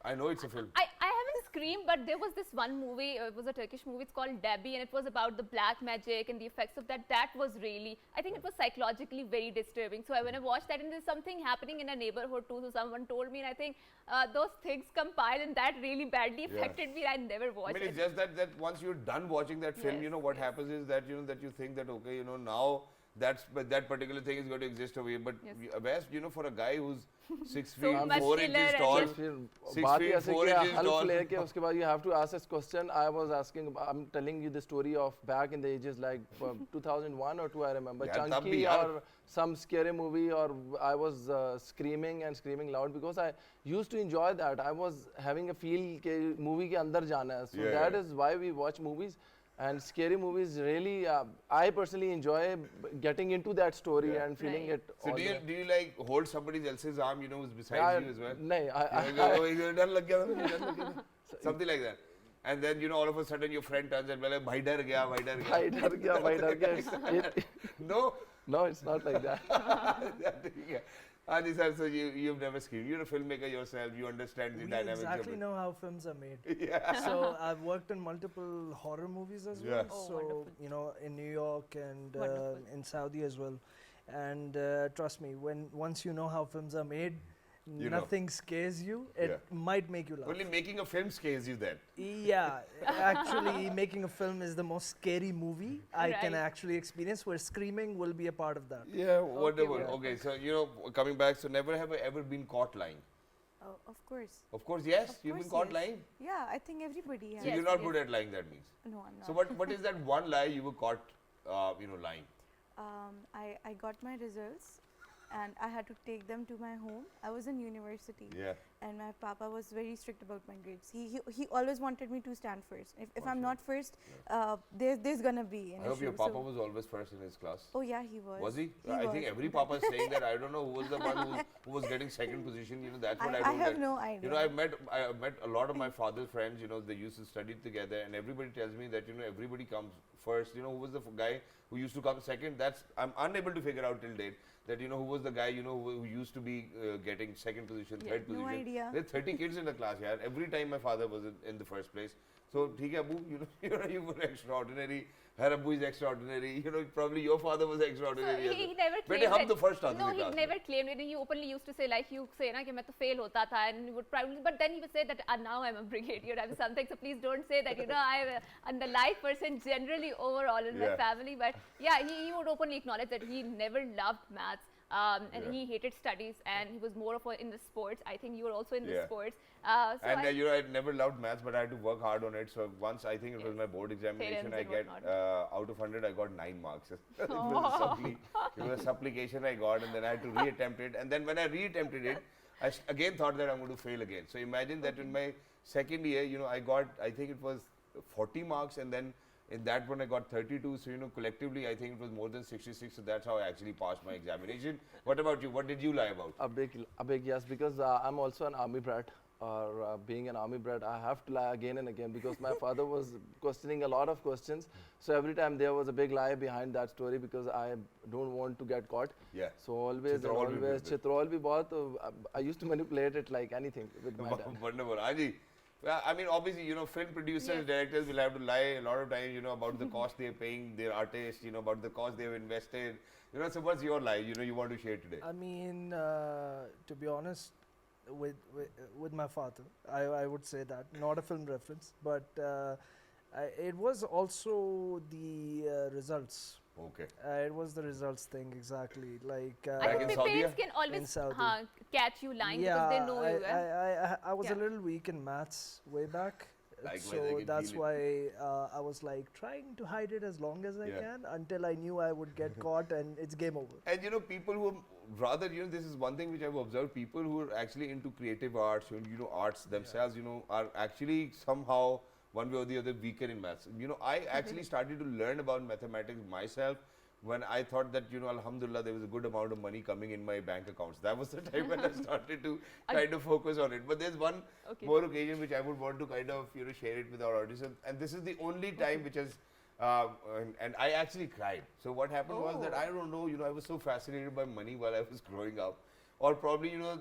I know it's a film. I haven't screamed, but there was this one movie. It was a Turkish movie. It's called Debbie, and it was about the black magic and the effects of that. That was really, I think it was psychologically very disturbing. So when I watched that, and there's something happening in a neighborhood too. So someone told me, and I think those things compiled, and that really badly affected me. I never watched I mean, it's it. just that once you're done watching that film, Yes, you know, what happens is that, you know, that you think that, okay, you know, now that particular thing is going to exist over here. But best, you know, for a guy who's 6 feet, much 4 chiller inches and tall, yes. 6 बात ही feet, ऐसे 4 किया inches हल्फ tall. लेके उसके बाद you have to ask this question. I was asking, I'm telling you the story of back in the ages like 2001 or 2 I remember. Yeah, तब भी Chunky यार. or some scary movie, or I was screaming and screaming loud because I used to enjoy that. I was having a feel कि movie के अंदर जाना है. So Yeah, that yeah. is why we watch movies. And scary movies really, I personally enjoy getting into that story Yeah. and feeling Right. it. So all do the- you like hold somebody else's arm, you know, who's beside I- you as well? नहीं, डर लग गया था, डर लग गया था. Something like that. And then, you know, all of a sudden your friend turns and like, भाई डर गया, भाई डर गया. भाई डर गया, भाई डर गया. No? No, it's not like that. Yeah. Anji sir, so you've never screamed. You're a filmmaker yourself. You understand the We dynamics exactly of it. know how films are made. Yeah. So I've worked in multiple horror movies as well. Yeah. Oh, so wonderful. you know, in New York and Wonderful. in Saudi as well. And trust me, once you know how films are made, You know. nothing scares you. It Yeah. might make you laugh. Only making a film scares you then. Yeah, actually, making a film is the most scary movie I can Right. actually experience. Where screaming will be a part of that. Yeah, wonderful. Yeah. Okay, so, you know, coming back, so never have I ever been caught lying. Oh, of course. Of course, yes, Of you've been course, caught yes. lying. Yeah, I think everybody has. So Yes, you're not yes. good at lying, that means. No, I'm not. So what is that one lie you were caught, you know, lying? I got my results, and I had to take them to my home. I was in university. Yeah. and my papa was very strict about my grades. He always wanted me to stand first. If I'm not first, there's gonna be an I hope issue. your papa was always first in his class. Oh yeah, he was. Was he? He I was. think every papa is saying that. I don't know who was the one who was getting second position. You know, that's what I don't I have get. no idea. You know, I met a lot of my father's friends. You know, they used to study together, and everybody tells me that, you know, everybody comes first. You know, who was the guy who used to come second? I'm unable to figure out till date that, you know, who was the guy, you know, who used to be getting second position, third position. No idea. There's 30 kids in the class. Yeah, every time my father was in the first place. So, ठीक है, Abu, you know, you were extraordinary. Her Abu is extraordinary. You know, probably your father was extraordinary. So he never claimed बेटे हम that- तो first आते No, थे he class में. never claimed it. He openly used to say, like you say, na, कि मैं तो fail होता था, and he would probably, but then he would say that now I'm a brigadier, I'm something. So please don't say that, you know, I'm a underliked person generally overall in my Yeah. family. But yeah, he would openly acknowledge that he never loved maths. And he hated studies, and he was more of in the sports. I think you were also in the sports. You know, I never loved maths, but I had to work hard on it. So once, I think it was my board examination, I and get out of 100, I got 9 marks. It was a supplication I got, and then I had to reattempt it. And then when I reattempted it, I again thought that I'm going to fail again. So imagine that in my second year, you know, I got, I think it was 40 marks, and then in that one I got 32. So, you know, collectively I think it was more than 66. So that's how I actually passed my examination. What about you? What did you lie about? A big yes, because I'm also an army brat. Or being an army brat, I have to lie again and again because my father was questioning a lot of questions. So every time there was a big lie behind that story because I don't want to get caught. Yeah. So always Chitrol bhi bahut, I used to manipulate it like anything with my dad. Wonderful. Aji, well, I mean, obviously, you know, film producers, directors will have to lie a lot of times, you know, about the cost they're paying their artists, you know, about the cost they've invested. You know, so what's your lie, you know, you want to share today? I mean, to be honest, with my father, I would say that, not a film reference, but it was also the results. Okay. It was the results thing, exactly. Like I Back think in the Saudi? parents can In always Saudi. catch you lying because they know you. I was a Yeah. little weak in maths way back. Likewise, I So can that's feel why I was like trying to hide it as long as I Yeah. can until I knew I would get caught and it's game over. And you know, people who are rather, you know, this is one thing which I've observed, people who are actually into creative arts, you know, arts themselves, you know, are actually somehow one way or the other weaker in maths. You know, I actually started to learn about mathematics myself when I thought that, you know, alhamdulillah, there was a good amount of money coming in my bank accounts. That was the time when I started to kind of focus on it. But there's one more occasion which I would want to kind of, you know, share it with our audience. And this is the only time which has, and I actually cried. So what happened was that, I don't know, you know, I was so fascinated by money while I was growing up. Or probably, you know,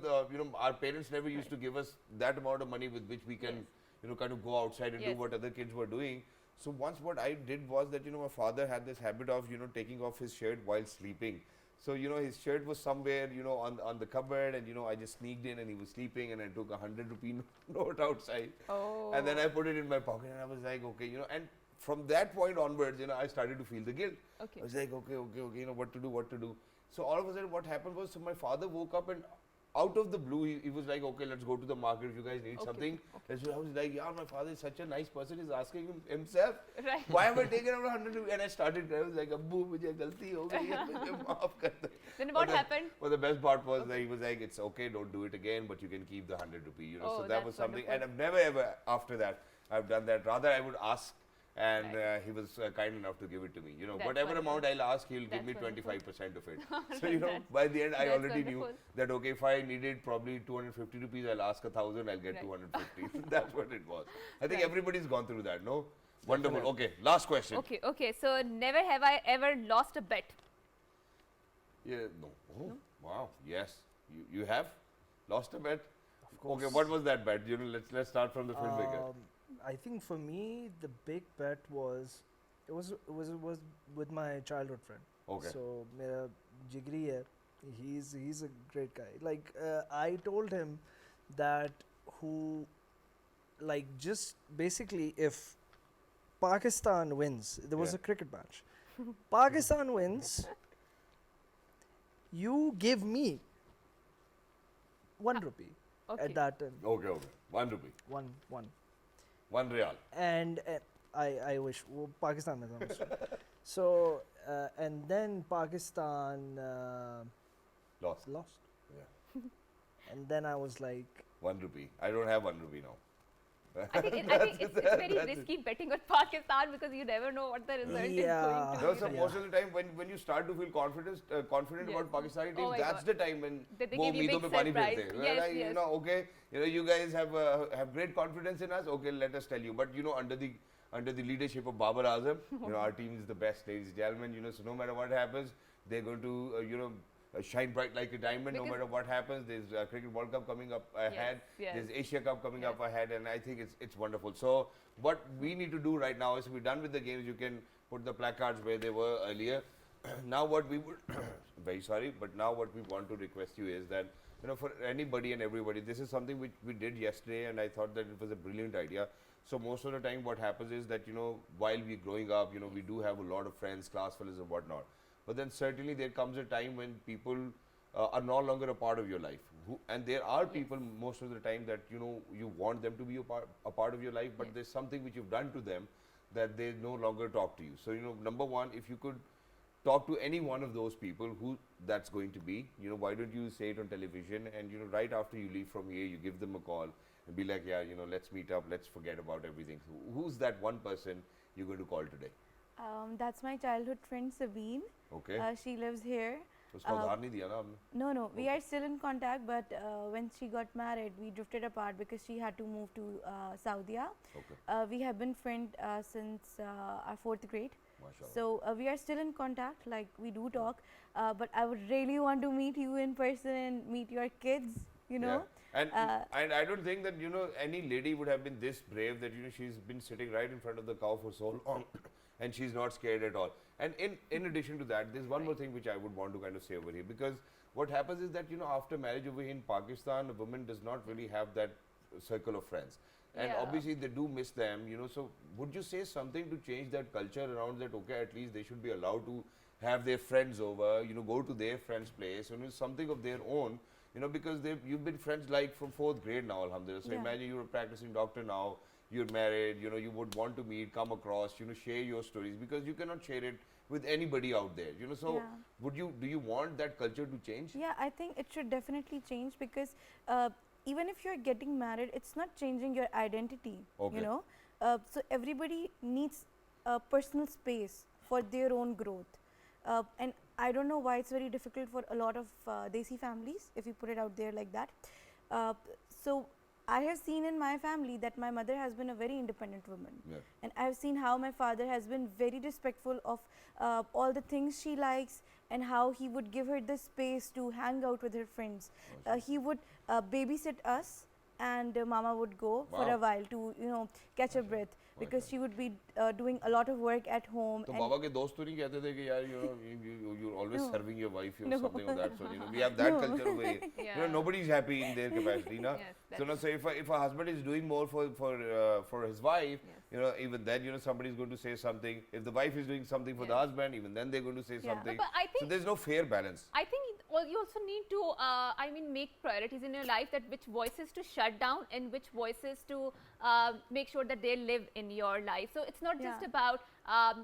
our parents never used to give us that amount of money with which we can, you know, kind of go outside and do what other kids were doing. So once what I did was that, you know, my father had this habit of, you know, taking off his shirt while sleeping. So, you know, his shirt was somewhere, you know, on the cupboard, and, you know, I just sneaked in and he was sleeping, and I took a 100 rupee note outside. And then I put it in my pocket, and I was like, okay, you know, and from that point onwards, you know, I started to feel the guilt. I was like, okay, you know, what to do. So all of a sudden what happened was, so my father woke up and out of the blue, he was like, okay, let's go to the market if you guys need something. So I was like, yeah, my father is such a nice person, he's asking himself, Right. why have I taken out 100 rupees? And I started crying. I was like, Abbu, mujhe galti ho gayi hai, mujhe maaf kar do. Then what happened? Well, the best part was that he was like, it's okay, don't do it again, but you can keep the 100 rupee, you know. Oh, So that that's was something, wonderful. and I've never ever after that, I've done that. Rather, I would ask, and he was kind enough to give it to me. You know, That's whatever wonderful. amount I'll ask, he'll give me That's wonderful. 25% of it. So, you know, by the end, I That's already knew wonderful. that, okay, if I needed probably 250 rupees, I'll ask 1,000, I'll get Right. 250. That's what it was. I think Right. everybody's gone through that, no? Wonderful. Okay, last question. Okay. So never have I ever lost a bet. Yeah, no. Oh, wow. Yes. You have lost a bet? Of course. Okay, what was that bet? You know, let's start from the filmmaker. I think for me the big bet was with my childhood friend. Okay. So mera Jigri hai, he's a great guy. Like I told him that just basically if Pakistan wins, there was Yeah. a cricket match. Pakistan wins, you give me 1 rupee Okay. at that time. Okay. 1 rupee. One. 1 real. And I wish wo Pakistan mein tha usko. So and then Pakistan Lost. lost. Yeah. And then I was like, ₹1. I don't have ₹1 now. I think it's very risky betting on Pakistan because you never know what the result is going to be. No, so most of the time when you start to feel confident about Pakistani teams, that's the time when they give you big surprise. You know, okay, you guys have great confidence in us. Okay, let us tell you. But under the leadership of Babar Azam, our team is the best, ladies and gentlemen. So no matter what happens, they're going to shine bright like a diamond. No matter what happens, there's Cricket World Cup coming up ahead. There's Asia Cup coming up ahead, and I think it's wonderful. So what we need to do right now is we're done with the games. You can put the placards where they were earlier. Now what we would very sorry, but now what we want to request you is that for anybody and everybody, this is something which we did yesterday, and I thought that it was a brilliant idea. So most of the time, what happens is that while we're growing up, we do have a lot of friends, class fellows, and whatnot. But then certainly there comes a time when people are no longer a part of your life. And there are people most of the time that, you want them to be a part of your life, but there's something which you've done to them that they no longer talk to you. So, number one, if you could talk to any one of those people who that's going to be, why don't you say it on television and, right after you leave from here, you give them a call and be like, yeah, let's meet up, let's forget about everything. So who's that one person you're going to call today? That's my childhood friend Sabine. Okay. She lives here. No, we are still in contact, but when she got married, we drifted apart because she had to move to Saudi. Okay. We have been friends since our 4th grade. Mashallah. So we are still in contact, like we do talk, but I would really want to meet you in person and meet your kids, Yeah. And I don't think that, any lady would have been this brave that, she's been sitting right in front of the cow for so long and she's not scared at all. And in addition to that, there's one more thing which I would want to kind of say over here, because what happens is that, after marriage over here in Pakistan, a woman does not really have that circle of friends. And obviously they do miss them, so would you say something to change that culture around that, okay, at least they should be allowed to have their friends over, go to their friend's place, something of their own, because you've been friends like from 4th grade now, alhamdulillah. So imagine you're a practicing doctor now, you're married, you would want to meet, come across, share your stories, because you cannot share it with anybody out there, so do you want that culture to change? Yeah, I think it should definitely change, because even if you're getting married, it's not changing your identity, so everybody needs a personal space for their own growth, and I don't know why it's very difficult for a lot of Desi families, if you put it out there like that. So I have seen in my family that my mother has been a very independent woman, and I have seen how my father has been very respectful of all the things she likes, and how he would give her the space to hang out with her friends. He would babysit us, and mama would go for a while to catch a breath, because she would be doing a lot of work at home. So Baba ke dost to nahi kehte the ki yaar you're always serving your wife or something of that sort. We have that culture over here. Nobody's happy in their capacity, na. So if a husband is doing more for his wife, even then somebody's going to say something. If the wife is doing something for the husband, even then they're going to say something. But I think so there's no fair balance. I think you also need to make priorities in your life, that which voices to shut down and which voices to make sure that they live in your life. So it's not just about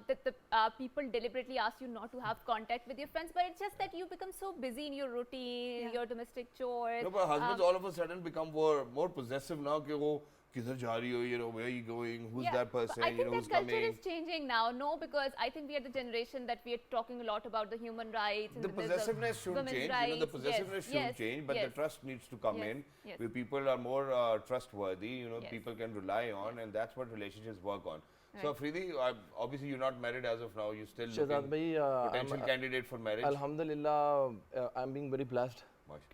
that the people deliberately ask you not to have contact with your friends, but it's just that you become so busy in your routine, your domestic chores. No, but husbands all of a sudden become more possessive now. Ki wo kidhar ja rahi ho, where are you going, who's that person, I think who's that culture coming. is changing now. No, because I think we are the generation that we are talking a lot about the human rights. The possessiveness shouldn't change. The possessiveness shouldn't change, but the trust needs to come in, where people are more trustworthy. People can rely on, and that's what relationships work on. So Afridi, obviously you're not married as of now. You're still looking potential candidate for marriage. Alhamdulillah, I'm being very blessed.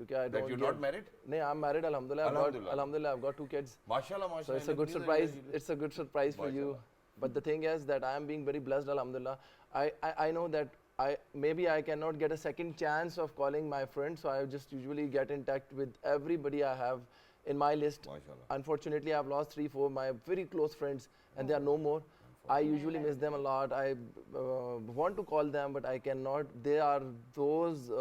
That you're not married? No, I'm married. Alhamdulillah, I've got 2 kids. Mashallah, mashallah. So it's a good surprise. It's a good surprise for you. But the thing is that I am being very blessed. Alhamdulillah. I know that maybe I cannot get a second chance of calling my friends. So I just usually get in touch with everybody I have in my list. Mashallah. Unfortunately, I've lost 3-4 my very close friends, and they are no more. I usually miss them a lot. I want to call them, but I cannot. They are those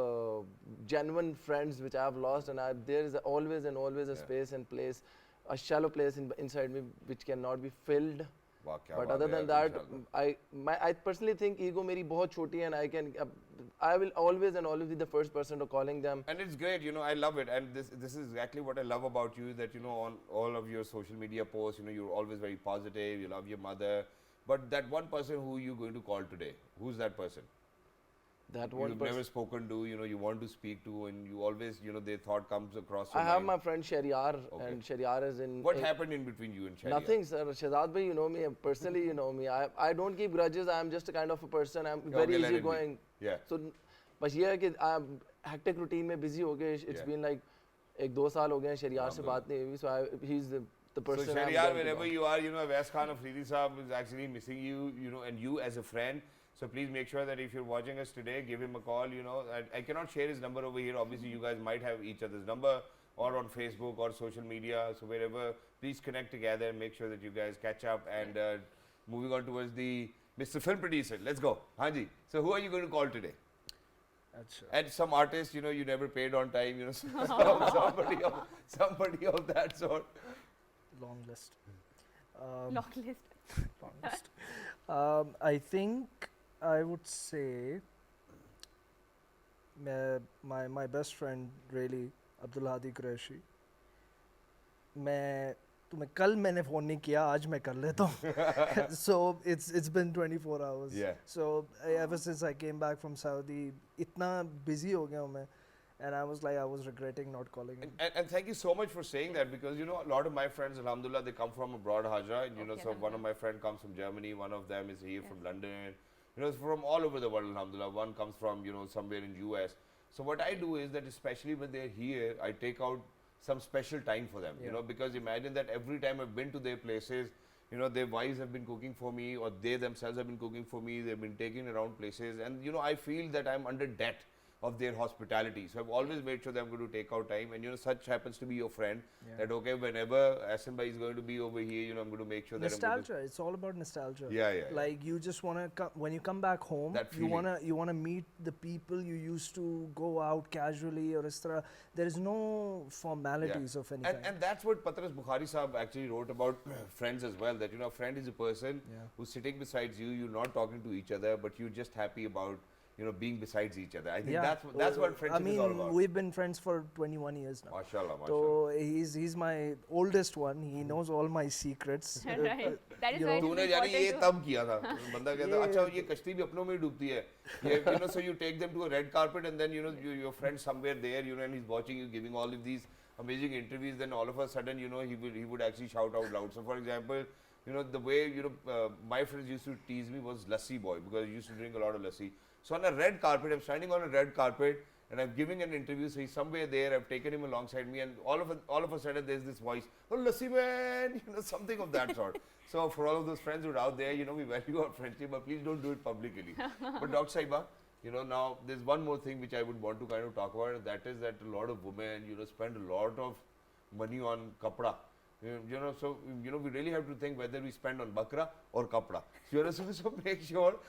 genuine friends which I have lost, and there is always a space and place, a shallow place inside me which cannot be filled. But other than that, I personally think ego मेरी बहुत छोटी है, and I can I will always and always be the first person to calling them. And it's great, you know, I love it. And this is exactly what I love about you, that, you know, on all of your social media posts, you know, you're always very positive, you love your mother. But that one person who you're going to call today, who's that person? That one You've person. never spoken to, you know, you want to speak to, and you always, you know, their thought comes across your I have mind. my friend Shariar, Okay. and Shariar is in. What happened in between you and Shariar? Nothing, sir. Shahzad bhai, you know me. Personally, you know me. I don't keep grudges. I'm just a kind of a person. I'm Okay, very let it be. easygoing. Yeah. So, but ये है कि I'm hectic routine में busy हो गए. It's Yeah. been like 1-2 साल हो गए. Shariar से बात नहीं हुई. So he's the person. So I'm Shariar, going to wherever call. you are, you know, Avais Khan Afridi Saab is actually missing you, you know, and you as a friend. So please make sure that if you're watching us today, give him a call, you know. I cannot share his number over here. Obviously, you guys might have each other's number or on Facebook or social media. So wherever, please connect together and make sure that you guys catch up. And moving on towards the Mr. Film Producer. Let's go. Hanji. So who are you going to call today? And some artist, you know, you never paid on time, you know, somebody of that sort. Long list. Long list. Long list. I think I would say my best friend really, ul-Adha Qureshi. मैंने phone नहीं किया, आज मैं कर लेता हूँ. So it's been 24 hours. Yeah. So ever since I came back from Saudi, इतना busy हो गया हूँ मैं. And I was regretting not calling him. And thank you so much for saying that, because, you know, a lot of my friends, alhamdulillah, they come from abroad, Hajra. And, you know, Okay, so one of my friends comes from Germany, one of them is here from London. You know, from all over the world, alhamdulillah. One comes from, you know, somewhere in US. So what I do is that, especially when they're here, I take out some special time for them, you know, because imagine that every time I've been to their places, you know, their wives have been cooking for me, or they themselves have been cooking for me. They've been taking around places, and, you know, I feel that I'm under debt of their hospitality. So I've always made sure that I'm going to take out time, and, you know, such happens to be your friend, that, okay, whenever Asim bhai is going to be over here, you know, I'm going to make sure that Nostalgia. It's all about nostalgia. Yeah. Like you just wanna when you come back home, That you feeling. wanna meet the people you used to go out casually or etc. There is no formalities of any kind. And that's what Patras Bukhari Sahab actually wrote about friends as well, that, you know, a friend is a person who's sitting beside you, you're not talking to each other, but you're just happy about, you know, being besides each other. I think that's what friendship is all about. We've been friends for 21 years now. MashaAllah, So he's my oldest one. He knows all my secrets. Right. That is you why know, तूने it's जानी ये important to तब किया था बंदा कहता अच्छा ये कश्ती भी अपनों में ही डूबती है you know, so you take them to a red carpet, and then, you know, your friend somewhere there, you know, and he's watching you giving all of these amazing interviews, then all of a sudden, you know, he would actually shout out loud. So for example, you know, the way, you know, my friends used to tease me was lassi boy, because I used to drink a lot of lassi. So on a red carpet, I'm standing on a red carpet and I'm giving an interview. So he's somewhere there. I've taken him alongside me, and all of a sudden there's this voice, "Oh, lassi man," you know, something of that sort. So for all of those friends who are out there, you know, we value our friendship, but please don't do it publicly. But Dr. Saiba, you know, now there's one more thing which I would want to kind of talk about. That is that a lot of women, you know, spend a lot of money on kapda. You know, so, you know, we really have to think whether we spend on bakra or kapda. So, you know, so make sure.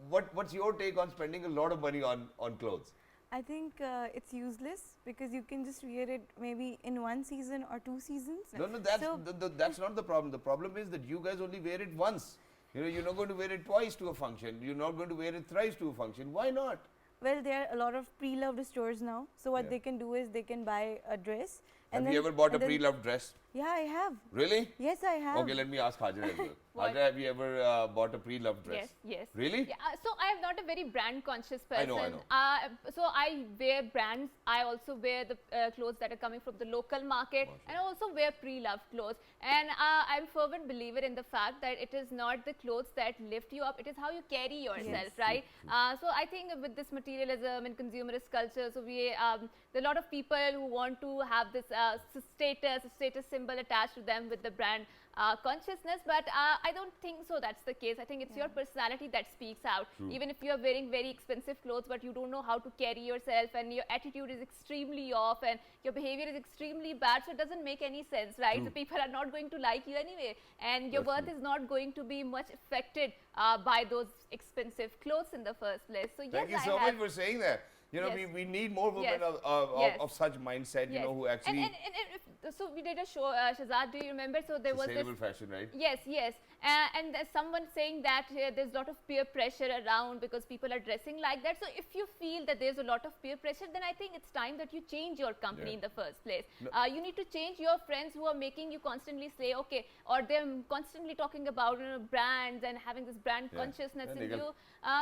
What's your take on spending a lot of money on clothes? I think it's useless because you can just wear it maybe in one season or 2 seasons. No, that's not the problem. The problem is that you guys only wear it once. You know, you're not going to wear it twice to a function. You're not going to wear it thrice to a function. Why not? Well, there are a lot of pre-loved stores now. So what they can do is they can buy a dress. Have you ever bought a pre-loved dress? Yeah, I have. Really? Yes, I have. Okay, let me ask Hajra as well. What? Hajra, have you ever bought a pre-loved dress? Yes. Really? Yeah, so I am not a very brand conscious person. I know. So I wear brands. I also wear the clothes that are coming from the local market, and I also wear pre-loved clothes. And I'm a fervent believer in the fact that it is not the clothes that lift you up, it is how you carry yourself, right? So I think with this materialism and consumerist culture, so there are a lot of people who want to have this status symbol attached to them with the brand consciousness, but I don't think so that's the case. I think it's your personality that speaks out. Even if you are wearing very expensive clothes, but you don't know how to carry yourself, and your attitude is extremely off, and your behavior is extremely bad, so it doesn't make any sense, right? So people are not going to like you anyway, and your worth is not going to be much affected by those expensive clothes in the first place. So yes, Thank you so much for saying that. You know, we need more women of such mindset, you know, who actually... So we did a show, Shahzad, do you remember? So there was this... Sustainable fashion, right? Yes. And there's someone saying that there's a lot of peer pressure around because people are dressing like that. So if you feel that there's a lot of peer pressure, then I think it's time that you change your company in the first place. You need to change your friends who are making you constantly say, okay, or they're constantly talking about brands and having this brand consciousness in you.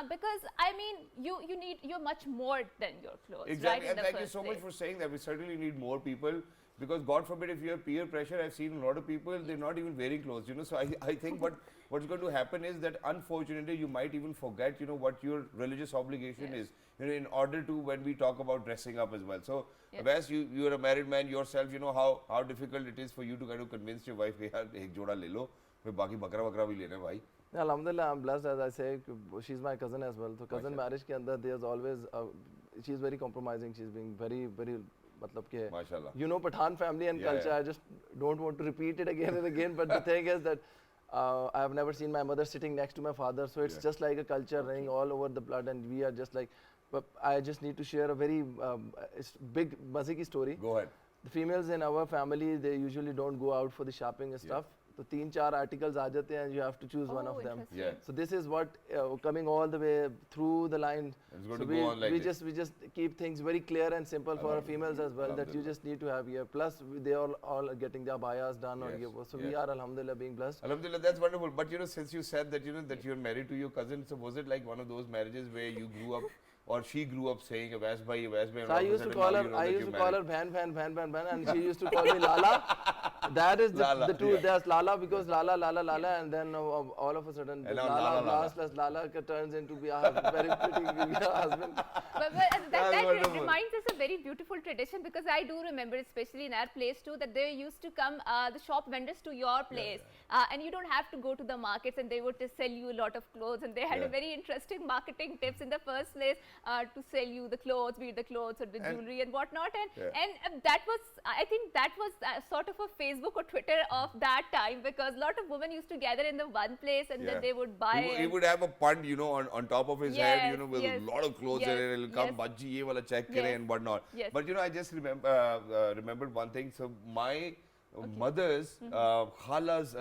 Because I mean, you're much more than your clothes. Exactly, right, and thank you so much for saying that. We certainly need more people, because God forbid if you have peer pressure, I've seen a lot of people, they're not even wearing clothes, So I think what's going to happen is that unfortunately you might even forget, what your religious obligation is, in order to, when we talk about dressing up as well. So, Wes, you're a married man yourself, how difficult it is for you to kind of convince your wife, yaar, ek joda le lo, फिर बाकी बकरा बकरा भी लेना है भाई. Alhamdulillah, I'm blessed, as I say, she's my cousin as well. So cousin marriage ke andar, there's always, she's very compromising. She's being very, very, matlab ke, Pathan family and culture. I just don't want to repeat it again and again. But the thing is that I have never seen my mother sitting next to my father. So it's just like a culture running all over the blood, and we are just like. But I just need to share a very big maziki story. Go ahead. The females in our family, they usually don't go out for the shopping and stuff. So 3-4 articles aa jate hain and you have to choose one of them. So this is what coming all the way through the line. It's going to go on like we just keep things very clear and simple for our females as well, that you just need to have here. Plus they are all getting their bayas done or so we are alhamdulillah being blessed. Alhamdulillah, that's wonderful. But since you said that that you're married to your cousin, so was it like one of those marriages where you grew up or she grew up saying Awais bhai. So I used to call her Bhan, and she used to call me Lala. That is the truth. There's Lala because Lala, and then all of a sudden Lala turns into be a very pretty husband. But that reminds us a very beautiful tradition, because I do remember, especially in our place too, that there used to come the shop vendors to your place, and you don't have to go to the markets, and they would just sell you a lot of clothes, and they had a very interesting marketing tips in the first place to sell you the clothes, be it the clothes or the jewelry and whatnot, and that was, I think that was sort of a Facebook or Twitter of that time, because a lot of women used to gather in the one place and then they would buy. He would have a pund, on top of his head, with a lot of clothes, and he'll come, bajji ye wala check kare and whatnot. But I just remembered one thing. So my mother's khala's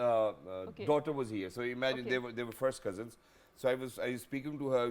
daughter was here. So imagine they were first cousins. So I was speaking to her.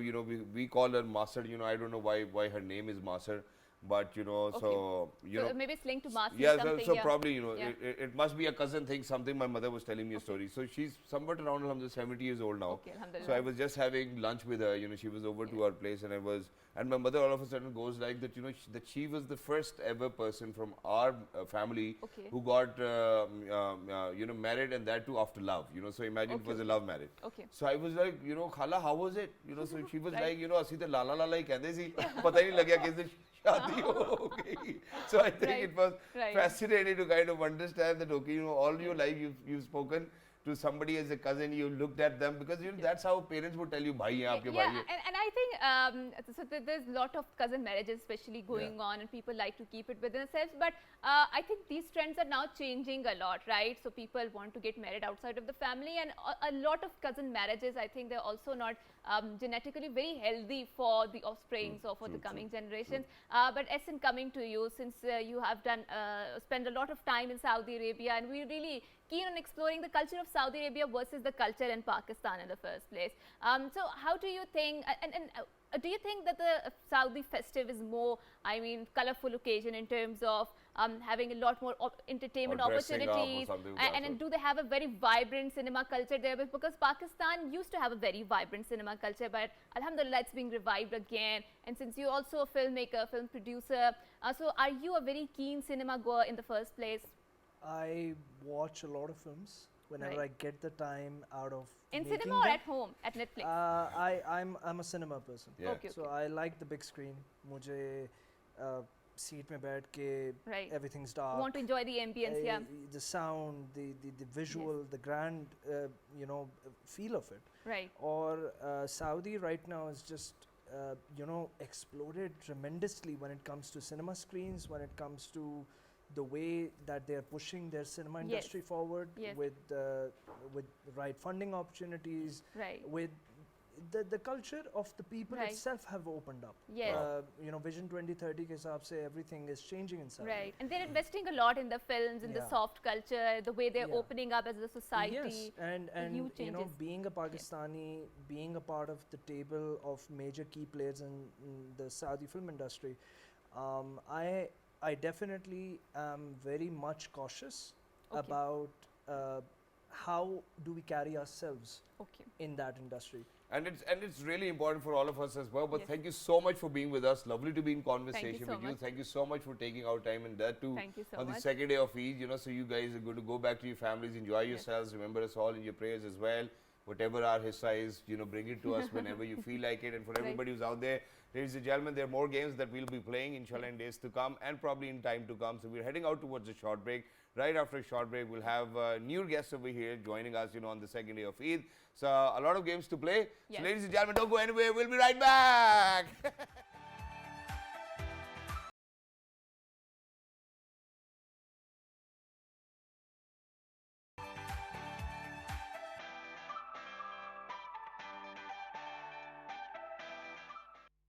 We call her Master. I don't know why her name is Master. But so maybe it's linked to Masi. So probably it must be a cousin thing. Something my mother was telling me a story. So she's somewhat around 70 years old now. So I was just having lunch with her. She was over to our place, and my mother all of a sudden goes like that. That she was the first ever person from our family who got married, and that too after love. So imagine it was a love marriage. So I was like, Khala, how was it? So she was like, assi to lala lala hi kehde si, pata hi nahi lagya kis din shaadi ho gayi. So I think it was fascinating to kind of understand that all your life you've spoken to somebody as a cousin, you looked at them, because that's how parents would tell you bhai hai aapke bhai hai. And I think so there's a lot of cousin marriages especially going on, and people like to keep it within themselves, but I think these trends are now changing a lot, right? So people want to get married outside of the family, and a lot of cousin marriages, I think they're also not genetically very healthy for the offsprings or for the coming generations. But Essen, coming to you, since you have done spent a lot of time in Saudi Arabia, and we're really keen on exploring the culture of Saudi Arabia versus the culture in Pakistan in the first place. So how do you think, do you think that the Saudi festive is more, colorful occasion in terms of having a lot more entertainment opportunities, and do they have a very vibrant cinema culture there? Because Pakistan used to have a very vibrant cinema culture, but alhamdulillah it's being revived again. And since you're also a filmmaker, film producer, so are you a very keen cinema goer in the first place? I watch a lot of films whenever I get the time out of in cinema or at home at Netflix. I'm a cinema person. So I like the big screen. Mujhe seat mein baith ke everything's dark. You want to enjoy the ambience, the sound, the visual, the grand feel of it. Right. Or Saudi right now is just exploded tremendously when it comes to cinema screens, when it comes to the way that they are pushing their cinema industry forward with the right funding opportunities, with the culture of the people Right. itself have opened up. Yes. You know, Vision 2030 ke hisab se everything is changing inside. Right, and they're investing a lot in the films, in the Yeah. soft culture, the way they're Yeah. opening up as a society. Yes, and huge you know, changes. being a Pakistani, being a part of the table of major key players in the Saudi film industry, I definitely am very much cautious Okay. about how do we carry ourselves Okay. in that industry. And it's really important for all of us as well. But Yes. thank you so much for being with us. Lovely to be in conversation so with you. much. Thank you so much for taking our time and that too Thank you so on the much. second day of Eid. You know, so you guys are going to go back to your families, enjoy yourselves. Remember us all in your prayers as well. Whatever our hissa is, you know, bring it to us whenever you feel like it. And for Right. everybody who's out there, ladies and gentlemen, there are more games that we'll be playing, inshallah, in days to come and probably in time to come. So we're heading out towards a short break. Right after a short break, we'll have new guests over here joining us, you know, on the second day of Eid. So a lot of games to play. Yes. So ladies and gentlemen, don't go anywhere. We'll be right back.